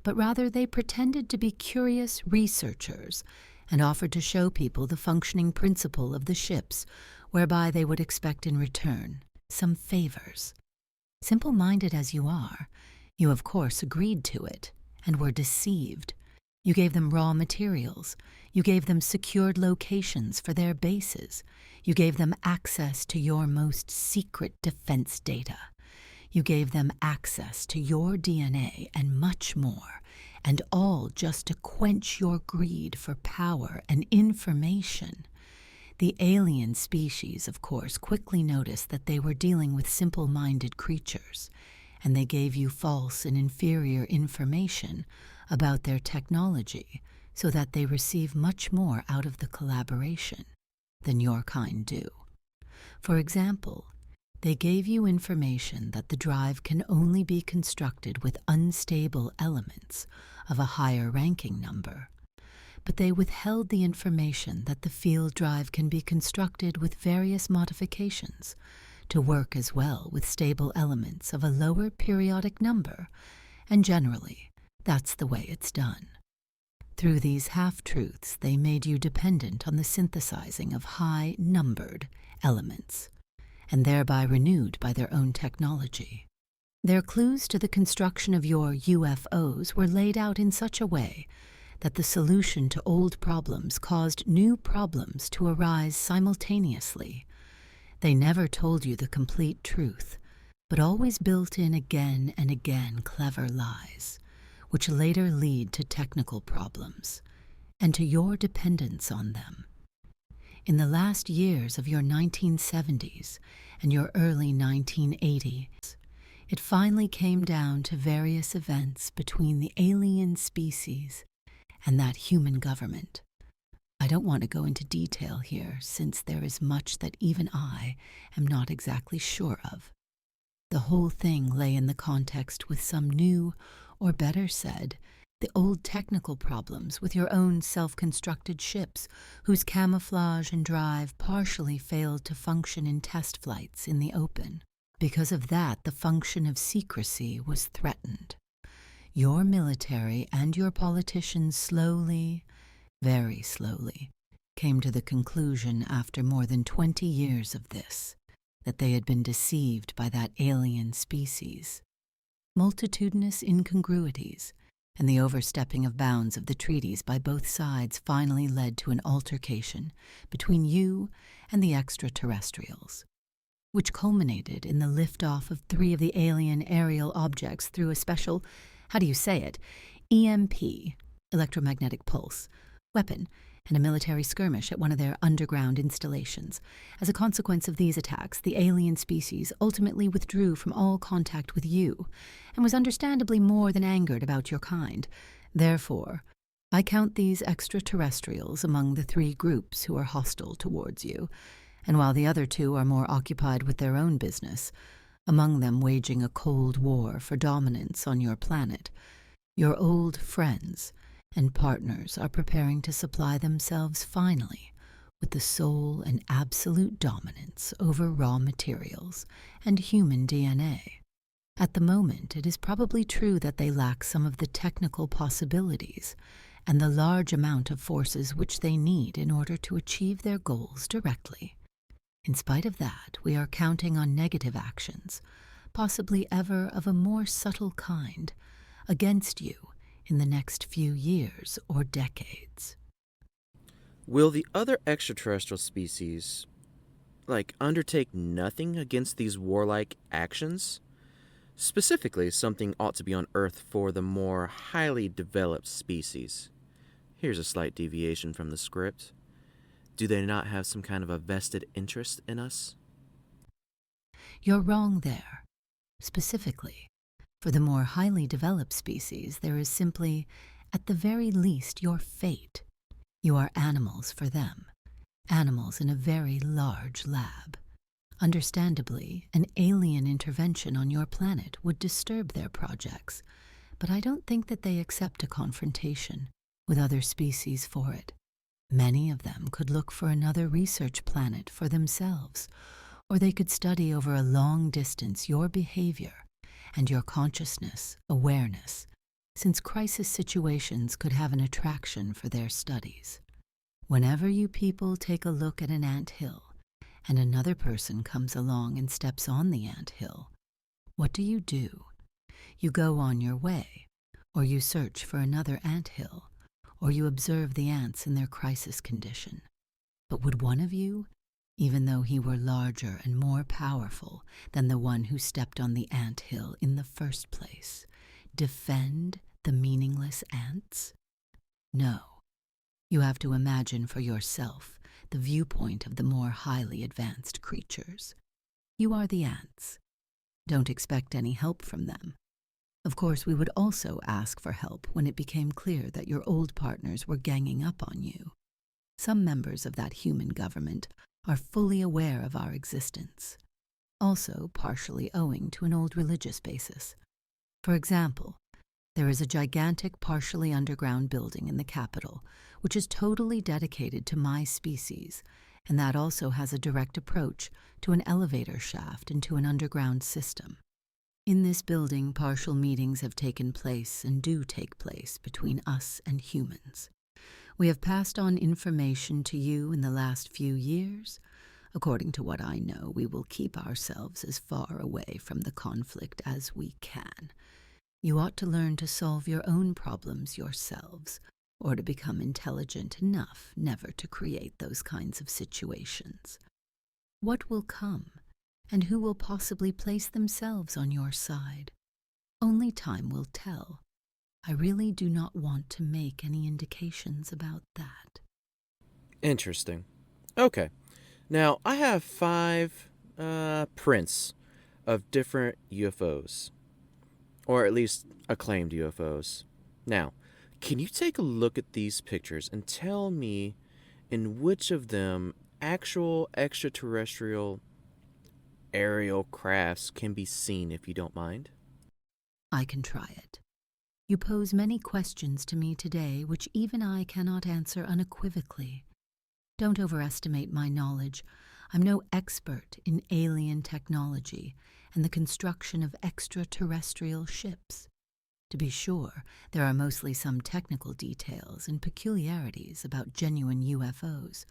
but rather they pretended to be curious researchers and offered to show people the functioning principle of the ships, whereby they would expect in return some favors. Simple-minded as you are, you of course agreed to it and were deceived. You gave them raw materials. You gave them secured locations for their bases. You gave them access to your most secret defense data. You gave them access to your DNA and much more, and all just to quench your greed for power and information. The alien species, of course, quickly noticed that they were dealing with simple-minded creatures, and they gave you false and inferior information about their technology so that they receive much more out of the collaboration than your kind do. For example, they gave you information that the drive can only be constructed with unstable elements of a higher ranking number, but they withheld the information that the field drive can be constructed with various modifications to work as well with stable elements of a lower periodic number, and generally, that's the way it's done. Through these half-truths, they made you dependent on the synthesizing of high-numbered elements, and thereby renewed by their own technology. Their clues to the construction of your UFOs were laid out in such a way that the solution to old problems caused new problems to arise simultaneously. They never told you the complete truth, but always built in again and again clever lies, which later lead to technical problems, and to your dependence on them. In the last years of your 1970s and your early 1980s, it finally came down to various events between the alien species and that human government. I don't want to go into detail here, since there is much that even I am not exactly sure of. The whole thing lay in the context with some new, or better said, the old technical problems with your own self-constructed ships, whose camouflage and drive partially failed to function in test flights in the open. Because of that, the function of secrecy was threatened. Your military and your politicians slowly, very slowly, came to the conclusion after more than 20 years of this, that they had been deceived by that alien species. Multitudinous incongruities and the overstepping of bounds of the treaties by both sides finally led to an altercation between you and the extraterrestrials, which culminated in the liftoff of 3 of the alien aerial objects through a special, EMP, electromagnetic pulse, weapon, and a military skirmish at one of their underground installations. As a consequence of these attacks, the alien species ultimately withdrew from all contact with you, and was understandably more than angered about your kind. Therefore, I count these extraterrestrials among the 3 groups who are hostile towards you, and while the other 2 are more occupied with their own business, among them waging a cold war for dominance on your planet, your old friends and partners are preparing to supply themselves finally with the sole and absolute dominance over raw materials and human DNA. At the moment, it is probably true that they lack some of the technical possibilities and the large amount of forces which they need in order to achieve their goals directly. In spite of that, we are counting on negative actions, possibly ever of a more subtle kind, against you in the next few years or decades. Will the other extraterrestrial species, undertake nothing against these warlike actions? Specifically, something ought to be on Earth for the more highly developed species. Here's a slight deviation from the script. Do they not have some kind of a vested interest in us? You're wrong there. Specifically, for the more highly developed species, there is simply, at the very least, your fate. You are animals for them, animals in a very large lab. Understandably, an alien intervention on your planet would disturb their projects, but I don't think that they accept a confrontation with other species for it. Many of them could look for another research planet for themselves, or they could study over a long distance your behavior and your consciousness, awareness, since crisis situations could have an attraction for their studies. Whenever you people take a look at an ant hill, and another person comes along and steps on the ant hill, what do? You go on your way, or you search for another ant hill, or you observe the ants in their crisis condition. But would one of you, even though he were larger and more powerful than the one who stepped on the ant hill in the first place, defend the meaningless ants? No. You have to imagine for yourself the viewpoint of the more highly advanced creatures. You are the ants. Don't expect any help from them. Of course, we would also ask for help when it became clear that your old partners were ganging up on you. Some members of that human government are fully aware of our existence, also partially owing to an old religious basis. For example, there is a gigantic partially underground building in the capital, which is totally dedicated to my species, and that also has a direct approach to an elevator shaft into an underground system. In this building, partial meetings have taken place and do take place between us and humans. We have passed on information to you in the last few years. According to what I know, we will keep ourselves as far away from the conflict as we can. You ought to learn to solve your own problems yourselves, or to become intelligent enough never to create those kinds of situations. What will come, and who will possibly place themselves on your side? Only time will tell. I really do not want to make any indications about that. Interesting. Okay. Now, I have 5 prints of different UFOs. Or at least acclaimed UFOs. Now, can you take a look at these pictures and tell me in which of them actual extraterrestrial aerial crafts can be seen, if you don't mind? I can try it. You pose many questions to me today which even I cannot answer unequivocally. Don't overestimate my knowledge. I'm no expert in alien technology and the construction of extraterrestrial ships. To be sure, there are mostly some technical details and peculiarities about genuine UFOs,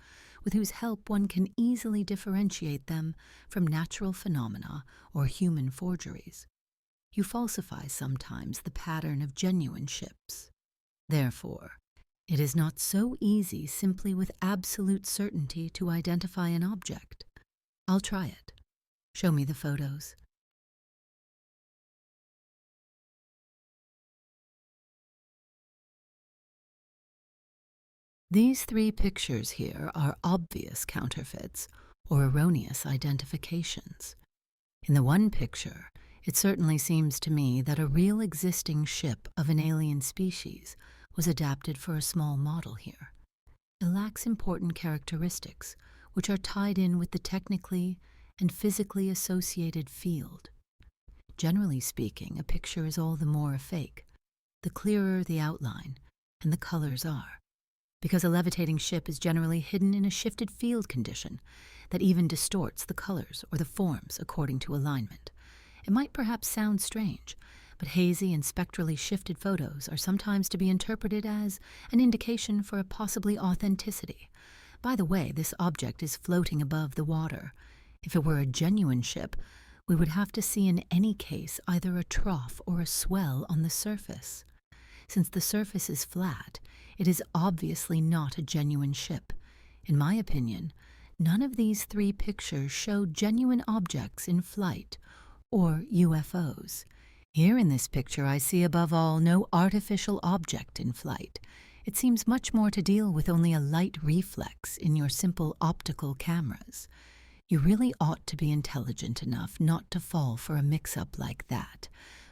with whose help one can easily differentiate them from natural phenomena or human forgeries. You falsify sometimes the pattern of genuine ships. Therefore, it is not so easy simply with absolute certainty to identify an object. I'll try it. Show me the photos. These 3 pictures here are obvious counterfeits or erroneous identifications. In the one picture, it certainly seems to me that a real existing ship of an alien species was adapted for a small model here. It lacks important characteristics, which are tied in with the technically and physically associated field. Generally speaking, a picture is all the more a fake, the clearer the outline and the colors are, because a levitating ship is generally hidden in a shifted field condition that even distorts the colors or the forms according to alignment. It might perhaps sound strange, but hazy and spectrally shifted photos are sometimes to be interpreted as an indication for a possibly authenticity. By the way, this object is floating above the water. If it were a genuine ship, we would have to see in any case either a trough or a swell on the surface. Since the surface is flat, it is obviously not a genuine ship. In my opinion, none of these 3 pictures show genuine objects in flight, or UFOs. Here in this picture I see above all no artificial object in flight. It seems much more to deal with only a light reflex in your simple optical cameras. You really ought to be intelligent enough not to fall for a mix-up like that.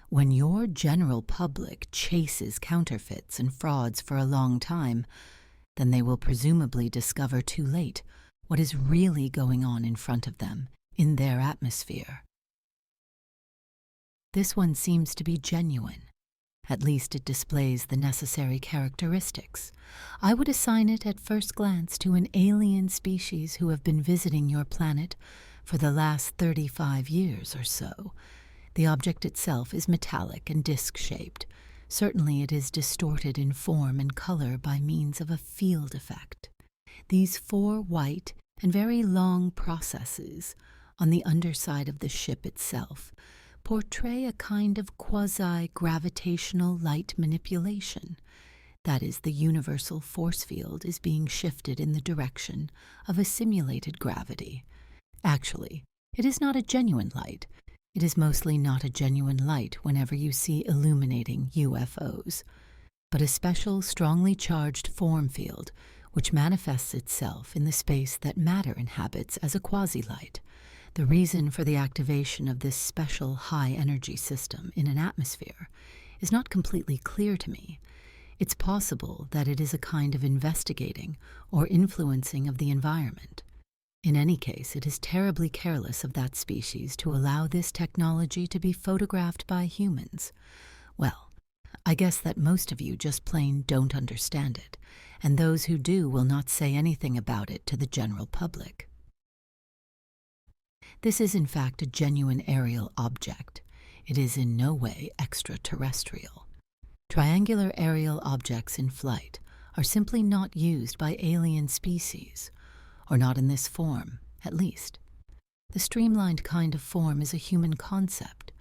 When your general public chases counterfeits and frauds for a long time, then they will presumably discover too late what is really going on in front of them in their atmosphere. This one seems to be genuine. At least it displays the necessary characteristics. I would assign it at first glance to an alien species who have been visiting your planet for the last 35 years or so. The object itself is metallic and disc-shaped. Certainly it is distorted in form and color by means of a field effect. These 4 white and very long processes on the underside of the ship itself portray a kind of quasi-gravitational light manipulation. That is, the universal force field is being shifted in the direction of a simulated gravity. Actually, it is not a genuine light. It is mostly not a genuine light whenever you see illuminating UFOs, but a special, strongly charged form field which manifests itself in the space that matter inhabits as a quasi-light. The reason for the activation of this special high-energy system in an atmosphere is not completely clear to me. It's possible that it is a kind of investigating or influencing of the environment. In any case, it is terribly careless of that species to allow this technology to be photographed by humans. Well, I guess that most of you just plain don't understand it, and those who do will not say anything about it to the general public. This is in fact a genuine aerial object. It is in no way extraterrestrial. Triangular aerial objects in flight are simply not used by alien species, or not in this form, at least. The streamlined kind of form is a human concept.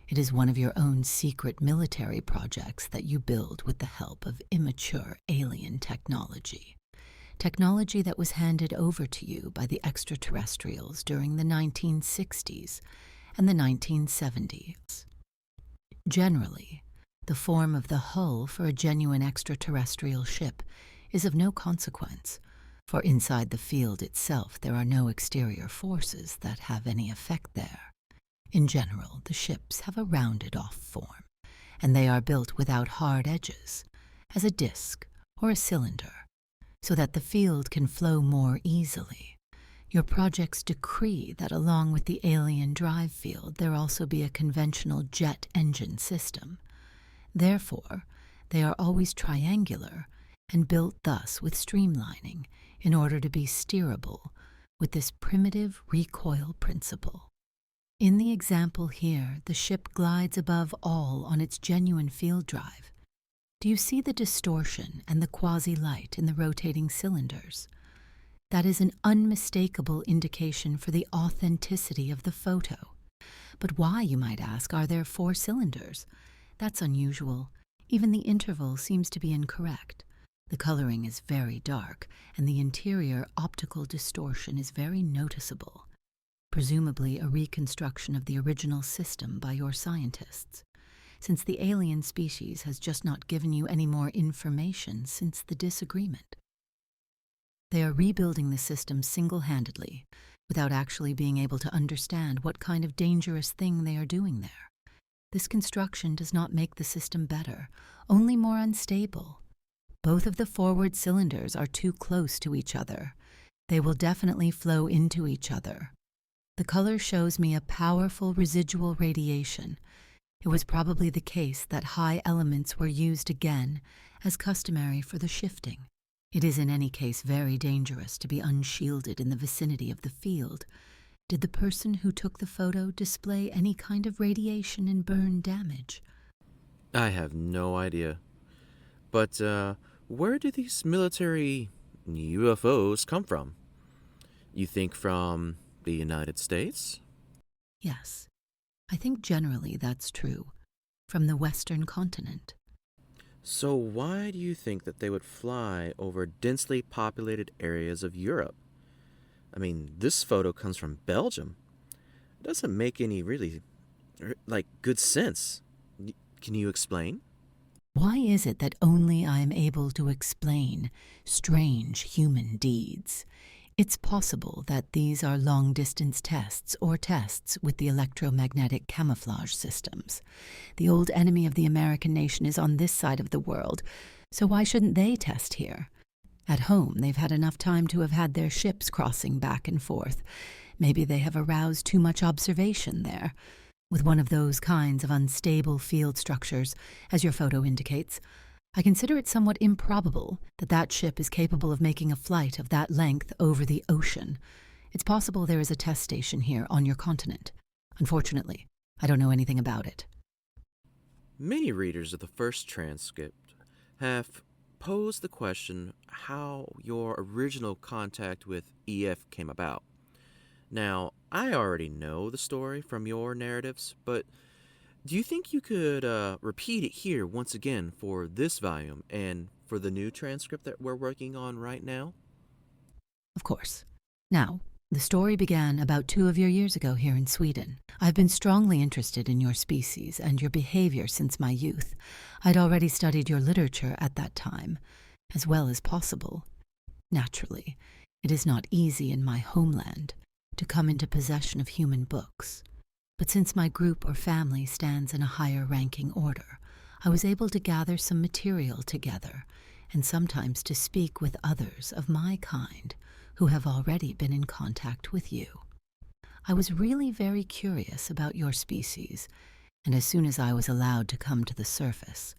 It is one of your own secret military projects that you build with the help of immature alien technology. Technology that was handed over to you by the extraterrestrials during the 1960s and the 1970s. Generally, the form of the hull for a genuine extraterrestrial ship is of no consequence, for inside the field itself there are no exterior forces that have any effect there. In general, the ships have a rounded-off form, and they are built without hard edges, as a disc or a cylinder, so that the field can flow more easily. Your projects decree that along with the alien drive field there also be a conventional jet engine system. Therefore, they are always triangular and built thus with streamlining in order to be steerable with this primitive recoil principle. In the example here, the ship glides above all on its genuine field drive. Do you see the distortion and the quasi-light in the rotating cylinders? That is an unmistakable indication for the authenticity of the photo. But why, you might ask, are there 4 cylinders? That's unusual. Even the interval seems to be incorrect. The coloring is very dark, and the interior optical distortion is very noticeable, presumably a reconstruction of the original system by your scientists, since the alien species has just not given you any more information since the disagreement. They are rebuilding the system single-handedly, without actually being able to understand what kind of dangerous thing they are doing there. This construction does not make the system better, only more unstable. Both of the forward cylinders are too close to each other. They will definitely flow into each other. The color shows me a powerful residual radiation. It was probably the case that high elements were used again, as customary for the shifting. It is in any case very dangerous to be unshielded in the vicinity of the field. Did the person who took the photo display any kind of radiation and burn damage? I have no idea. But, where do these military UFOs come from? You think from the United States? Yes, I think generally that's true. From the Western continent. So why do you think that they would fly over densely populated areas of Europe? I mean, this photo comes from Belgium. It doesn't make any really, good sense. Can you explain? Why is it that only I am able to explain strange human deeds? It's possible that these are long-distance tests or tests with the electromagnetic camouflage systems. The old enemy of the American nation is on this side of the world, so why shouldn't they test here? At home, they've had enough time to have had their ships crossing back and forth. Maybe they have aroused too much observation there. With one of those kinds of unstable field structures, as your photo indicates, I consider it somewhat improbable that that ship is capable of making a flight of that length over the ocean. It's possible there is a test station here on your continent. Unfortunately, I don't know anything about it. Many readers of the first transcript have posed the question how your original contact with EF came about. Now, I already know the story from your narratives, but do you think you could repeat it here once again for this volume and for the new transcript that we're working on right now? Of course. Now, the story began about 2 of your years ago here in Sweden. I've been strongly interested in your species and your behavior since my youth. I'd already studied your literature at that time, as well as possible. Naturally, it is not easy in my homeland to come into possession of human books. But since my group or family stands in a higher ranking order, I was able to gather some material together and sometimes to speak with others of my kind who have already been in contact with you. I was really very curious about your species, and as soon as I was allowed to come to the surface,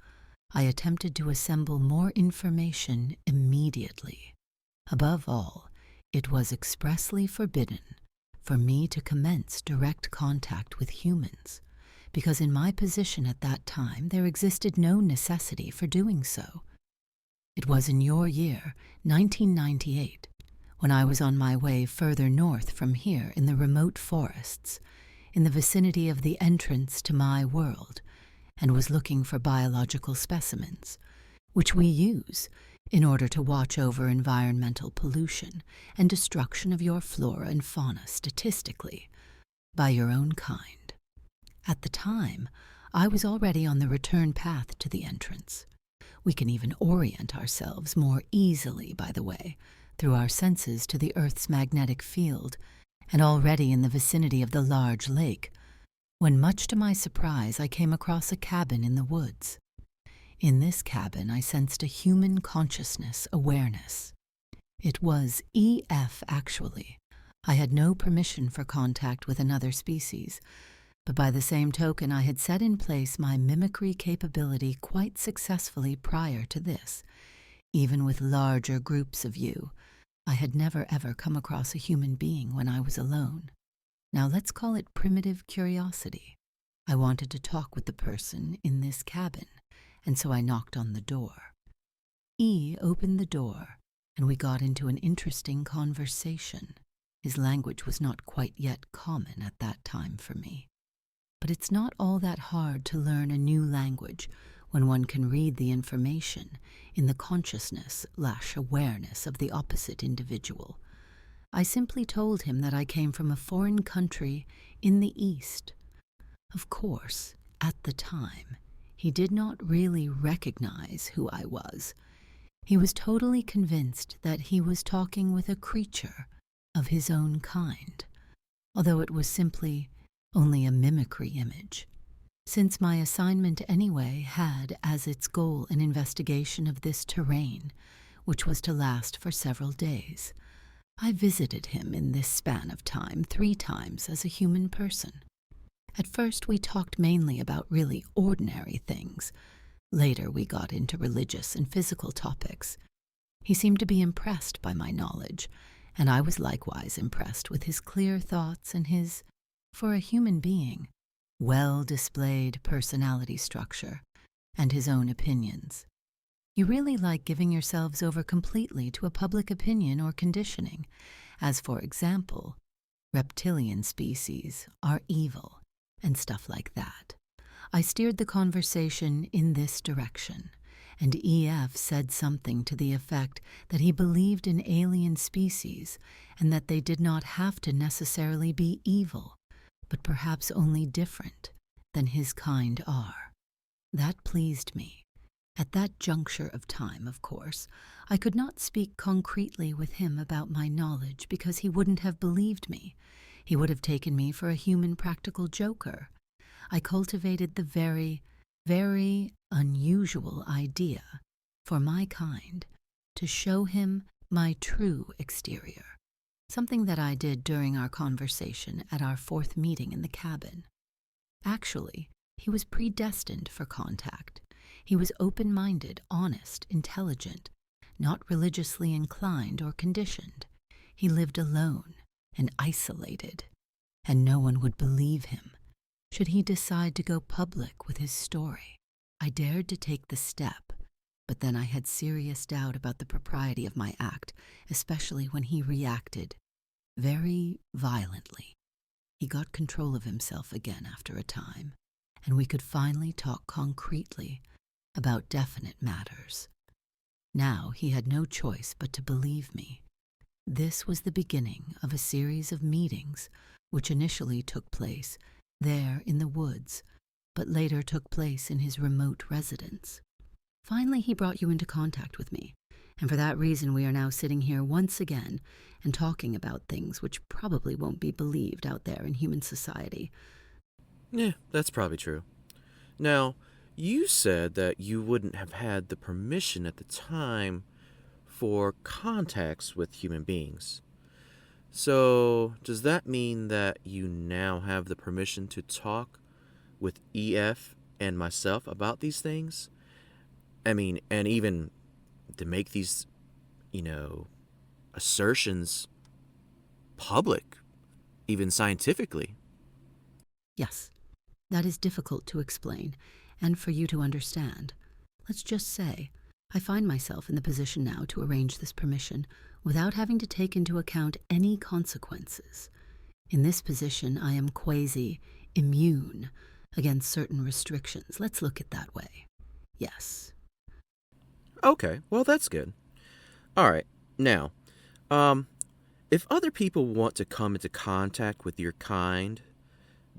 I attempted to assemble more information immediately. Above all, it was expressly forbidden for me to commence direct contact with humans, because in my position at that time there existed no necessity for doing so. It was in your year, 1998, when I was on my way further north from here in the remote forests, in the vicinity of the entrance to my world, and was looking for biological specimens, which we use in order to watch over environmental pollution and destruction of your flora and fauna statistically, by your own kind. At the time, I was already on the return path to the entrance. We can even orient ourselves more easily, by the way, through our senses to the Earth's magnetic field, and already in the vicinity of the large lake, when much to my surprise I came across a cabin in the woods. In this cabin I sensed a human consciousness awareness. It was EF, actually. I had no permission for contact with another species, but by the same token I had set in place my mimicry capability quite successfully prior to this. Even with larger groups of you, I had never ever come across a human being when I was alone. Now let's call it primitive curiosity. I wanted to talk with the person in this cabin, and so I knocked on the door. E opened the door, and we got into an interesting conversation. His language was not quite yet common at that time for me. But it's not all that hard to learn a new language when one can read the information in the consciousness/awareness of the opposite individual. I simply told him that I came from a foreign country in the East. Of course, at the time, he did not really recognize who I was. He was totally convinced that he was talking with a creature of his own kind, although it was simply only a mimicry image. Since my assignment anyway had as its goal an investigation of this terrain, which was to last for several days, I visited him in this span of time 3 times as a human person. At first we talked mainly about really ordinary things. Later we got into religious and physical topics. He seemed to be impressed by my knowledge, and I was likewise impressed with his clear thoughts and his, for a human being, well-displayed personality structure, and his own opinions. You really like giving yourselves over completely to a public opinion or conditioning, as for example, reptilian species are evil, and stuff like that. I steered the conversation in this direction, and EF said something to the effect that he believed in alien species and that they did not have to necessarily be evil, but perhaps only different than his kind are. That pleased me. At that juncture of time, of course, I could not speak concretely with him about my knowledge because he wouldn't have believed me. He would have taken me for a human practical joker. I cultivated the very, very unusual idea for my kind to show him my true exterior, something that I did during our conversation at our fourth meeting in the cabin. Actually, he was predestined for contact. He was open-minded, honest, intelligent, not religiously inclined or conditioned. He lived alone and isolated, and no one would believe him. Should he decide to go public with his story, I dared to take the step, but then I had serious doubt about the propriety of my act, especially when he reacted very violently. He got control of himself again after a time, and we could finally talk concretely about definite matters. Now he had no choice but to believe me. This was the beginning of a series of meetings which initially took place there in the woods, but later took place in his remote residence. Finally, he brought you into contact with me, and for that reason we are now sitting here once again and talking about things which probably won't be believed out there in human society. Yeah, that's probably true. Now, you said that you wouldn't have had the permission at the time for contacts with human beings. So, does that mean that you now have the permission to talk with EF and myself about these things? I mean, and even to make these, assertions public, even scientifically. Yes, that is difficult to explain and for you to understand. Let's just say I find myself in the position now to arrange this permission without having to take into account any consequences. In this position, I am quasi-immune against certain restrictions. Let's look at it that way. Yes. Okay, well, that's good. All right, now, if other people want to come into contact with your kind,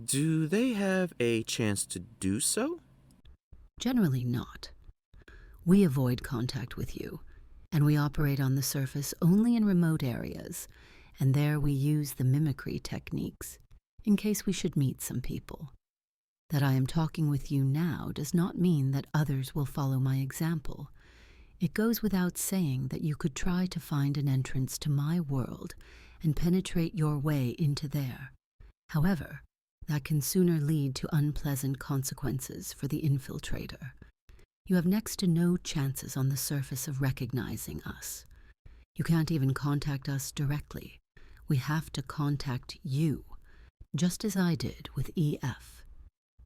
do they have a chance to do so? Generally not. We avoid contact with you, and we operate on the surface only in remote areas, and there we use the mimicry techniques in case we should meet some people. That I am talking with you now does not mean that others will follow my example. It goes without saying that you could try to find an entrance to my world and penetrate your way into there. However, that can sooner lead to unpleasant consequences for the infiltrator. You have next to no chances on the surface of recognizing us. You can't even contact us directly. We have to contact you, just as I did with EF.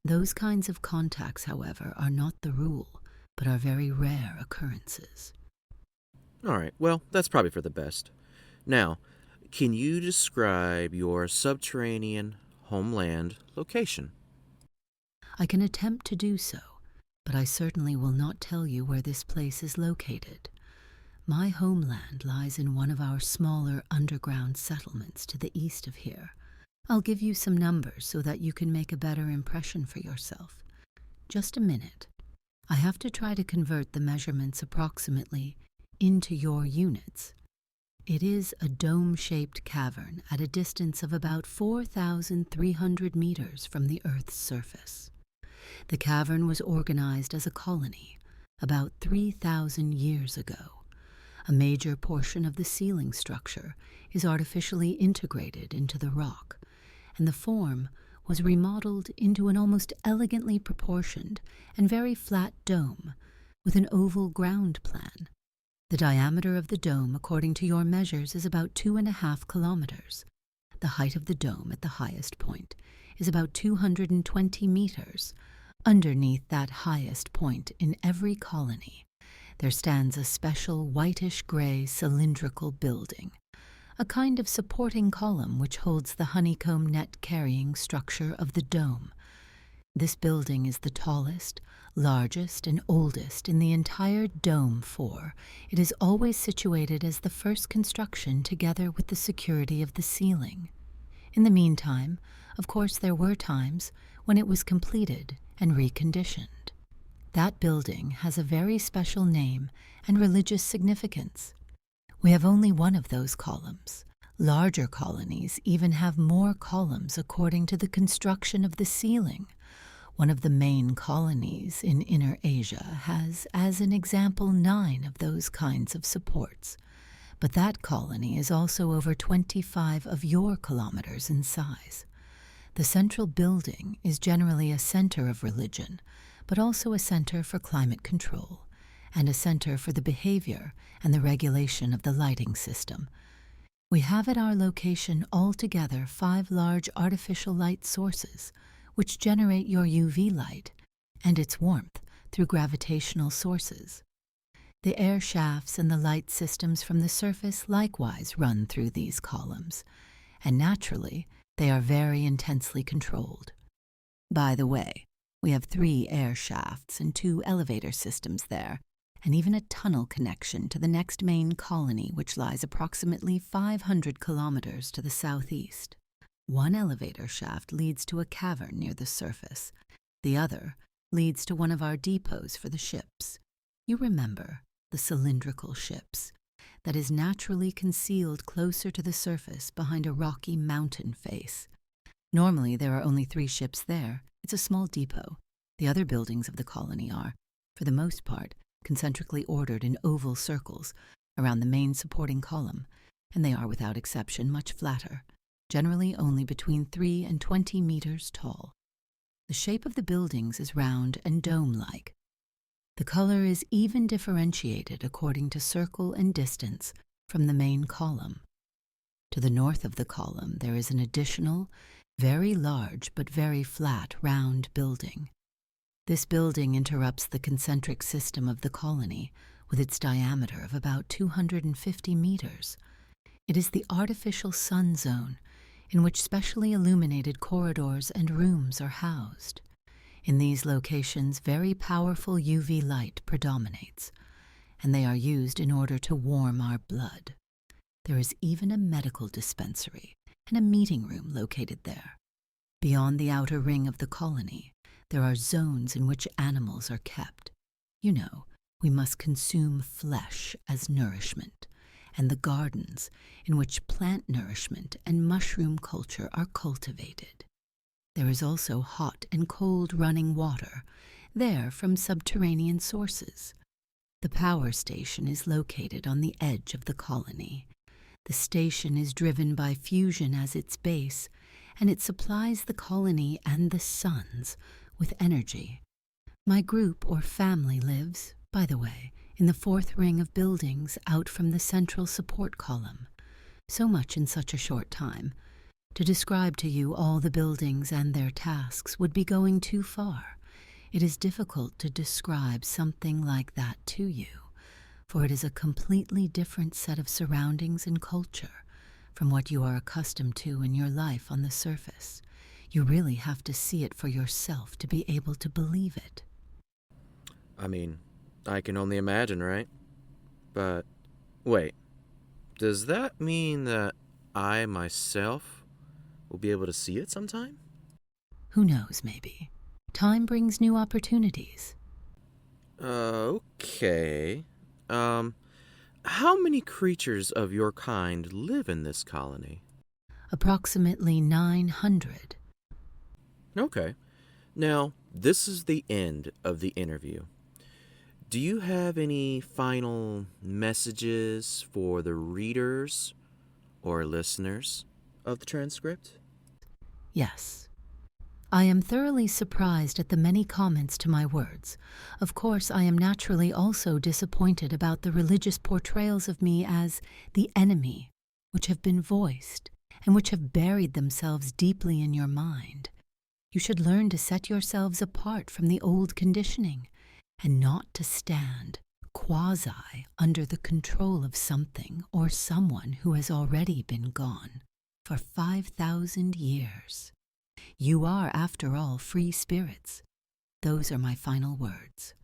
Those kinds of contacts, however, are not the rule, but are very rare occurrences. All right, well, that's probably for the best. Now, can you describe your subterranean homeland location? I can attempt to do so, but I certainly will not tell you where this place is located. My homeland lies in one of our smaller underground settlements to the east of here. I'll give you some numbers so that you can make a better impression for yourself. Just a minute. I have to try to convert the measurements approximately into your units. It is a dome-shaped cavern at a distance of about 4,300 meters from the Earth's surface. The cavern was organized as a colony about 3,000 years ago. A major portion of the ceiling structure is artificially integrated into the rock, and the form was remodeled into an almost elegantly proportioned and very flat dome with an oval ground plan. The diameter of the dome, according to your measures, is about 2.5 kilometers. The height of the dome at the highest point is about 220 meters. Underneath that highest point in every colony, there stands a special whitish-gray cylindrical building, a kind of supporting column which holds the honeycomb net-carrying structure of the dome. This building is the tallest, largest, and oldest in the entire dome, for it is always situated as the first construction together with the security of the ceiling. In the meantime, of course, there were times when it was completed and reconditioned. That building has a very special name and religious significance. We have only one of those columns. Larger colonies even have more columns according to the construction of the ceiling. One of the main colonies in Inner Asia has, as an example, 9 of those kinds of supports. But that colony is also over 25 of your kilometers in size. The central building is generally a center of religion, but also a center for climate control, and a center for the behavior and the regulation of the lighting system. We have at our location altogether 5 large artificial light sources, which generate your UV light and its warmth through gravitational sources. The air shafts and the light systems from the surface likewise run through these columns, and naturally, they are very intensely controlled. By the way, we have 3 air shafts and 2 elevator systems there, and even a tunnel connection to the next main colony, which lies approximately 500 kilometers to the southeast. One elevator shaft leads to a cavern near the surface. The other leads to one of our depots for the ships. You remember, the cylindrical ships, that is naturally concealed closer to the surface behind a rocky mountain face. Normally there are only 3 ships there. It's a small depot. The other buildings of the colony are, for the most part, concentrically ordered in oval circles around the main supporting column, and they are without exception much flatter, generally only between 3 and 20 meters tall. The shape of the buildings is round and dome-like. The color is even differentiated according to circle and distance from the main column. To the north of the column there is an additional, very large but very flat round building. This building interrupts the concentric system of the colony with its diameter of about 250 meters. It is the artificial sun zone, in which specially illuminated corridors and rooms are housed. In these locations, very powerful UV light predominates, and they are used in order to warm our blood. There is even a medical dispensary and a meeting room located there. Beyond the outer ring of the colony, there are zones in which animals are kept. You know, we must consume flesh as nourishment, and the gardens in which plant nourishment and mushroom culture are cultivated. There is also hot and cold running water, there from subterranean sources. The power station is located on the edge of the colony. The station is driven by fusion as its base, and it supplies the colony and the suns with energy. My group or family lives, by the way, in the 4th ring of buildings out from the central support column. So much in such a short time. To describe to you all the buildings and their tasks would be going too far. It is difficult to describe something like that to you, for it is a completely different set of surroundings and culture from what you are accustomed to in your life on the surface. You really have to see it for yourself to be able to believe it. I mean, I can only imagine, right? But, wait, does that mean that I myself will be able to see it sometime? Who knows, maybe. Time brings new opportunities. Okay. How many creatures of your kind live in this colony? Approximately 900. Okay. Now, this is the end of the interview. Do you have any final messages for the readers or listeners of the transcript? Yes. I am thoroughly surprised at the many comments to my words. Of course, I am naturally also disappointed about the religious portrayals of me as the enemy, which have been voiced and which have buried themselves deeply in your mind. You should learn to set yourselves apart from the old conditioning and not to stand quasi under the control of something or someone who has already been gone for 5,000 years. You are, after all, free spirits. Those are my final words.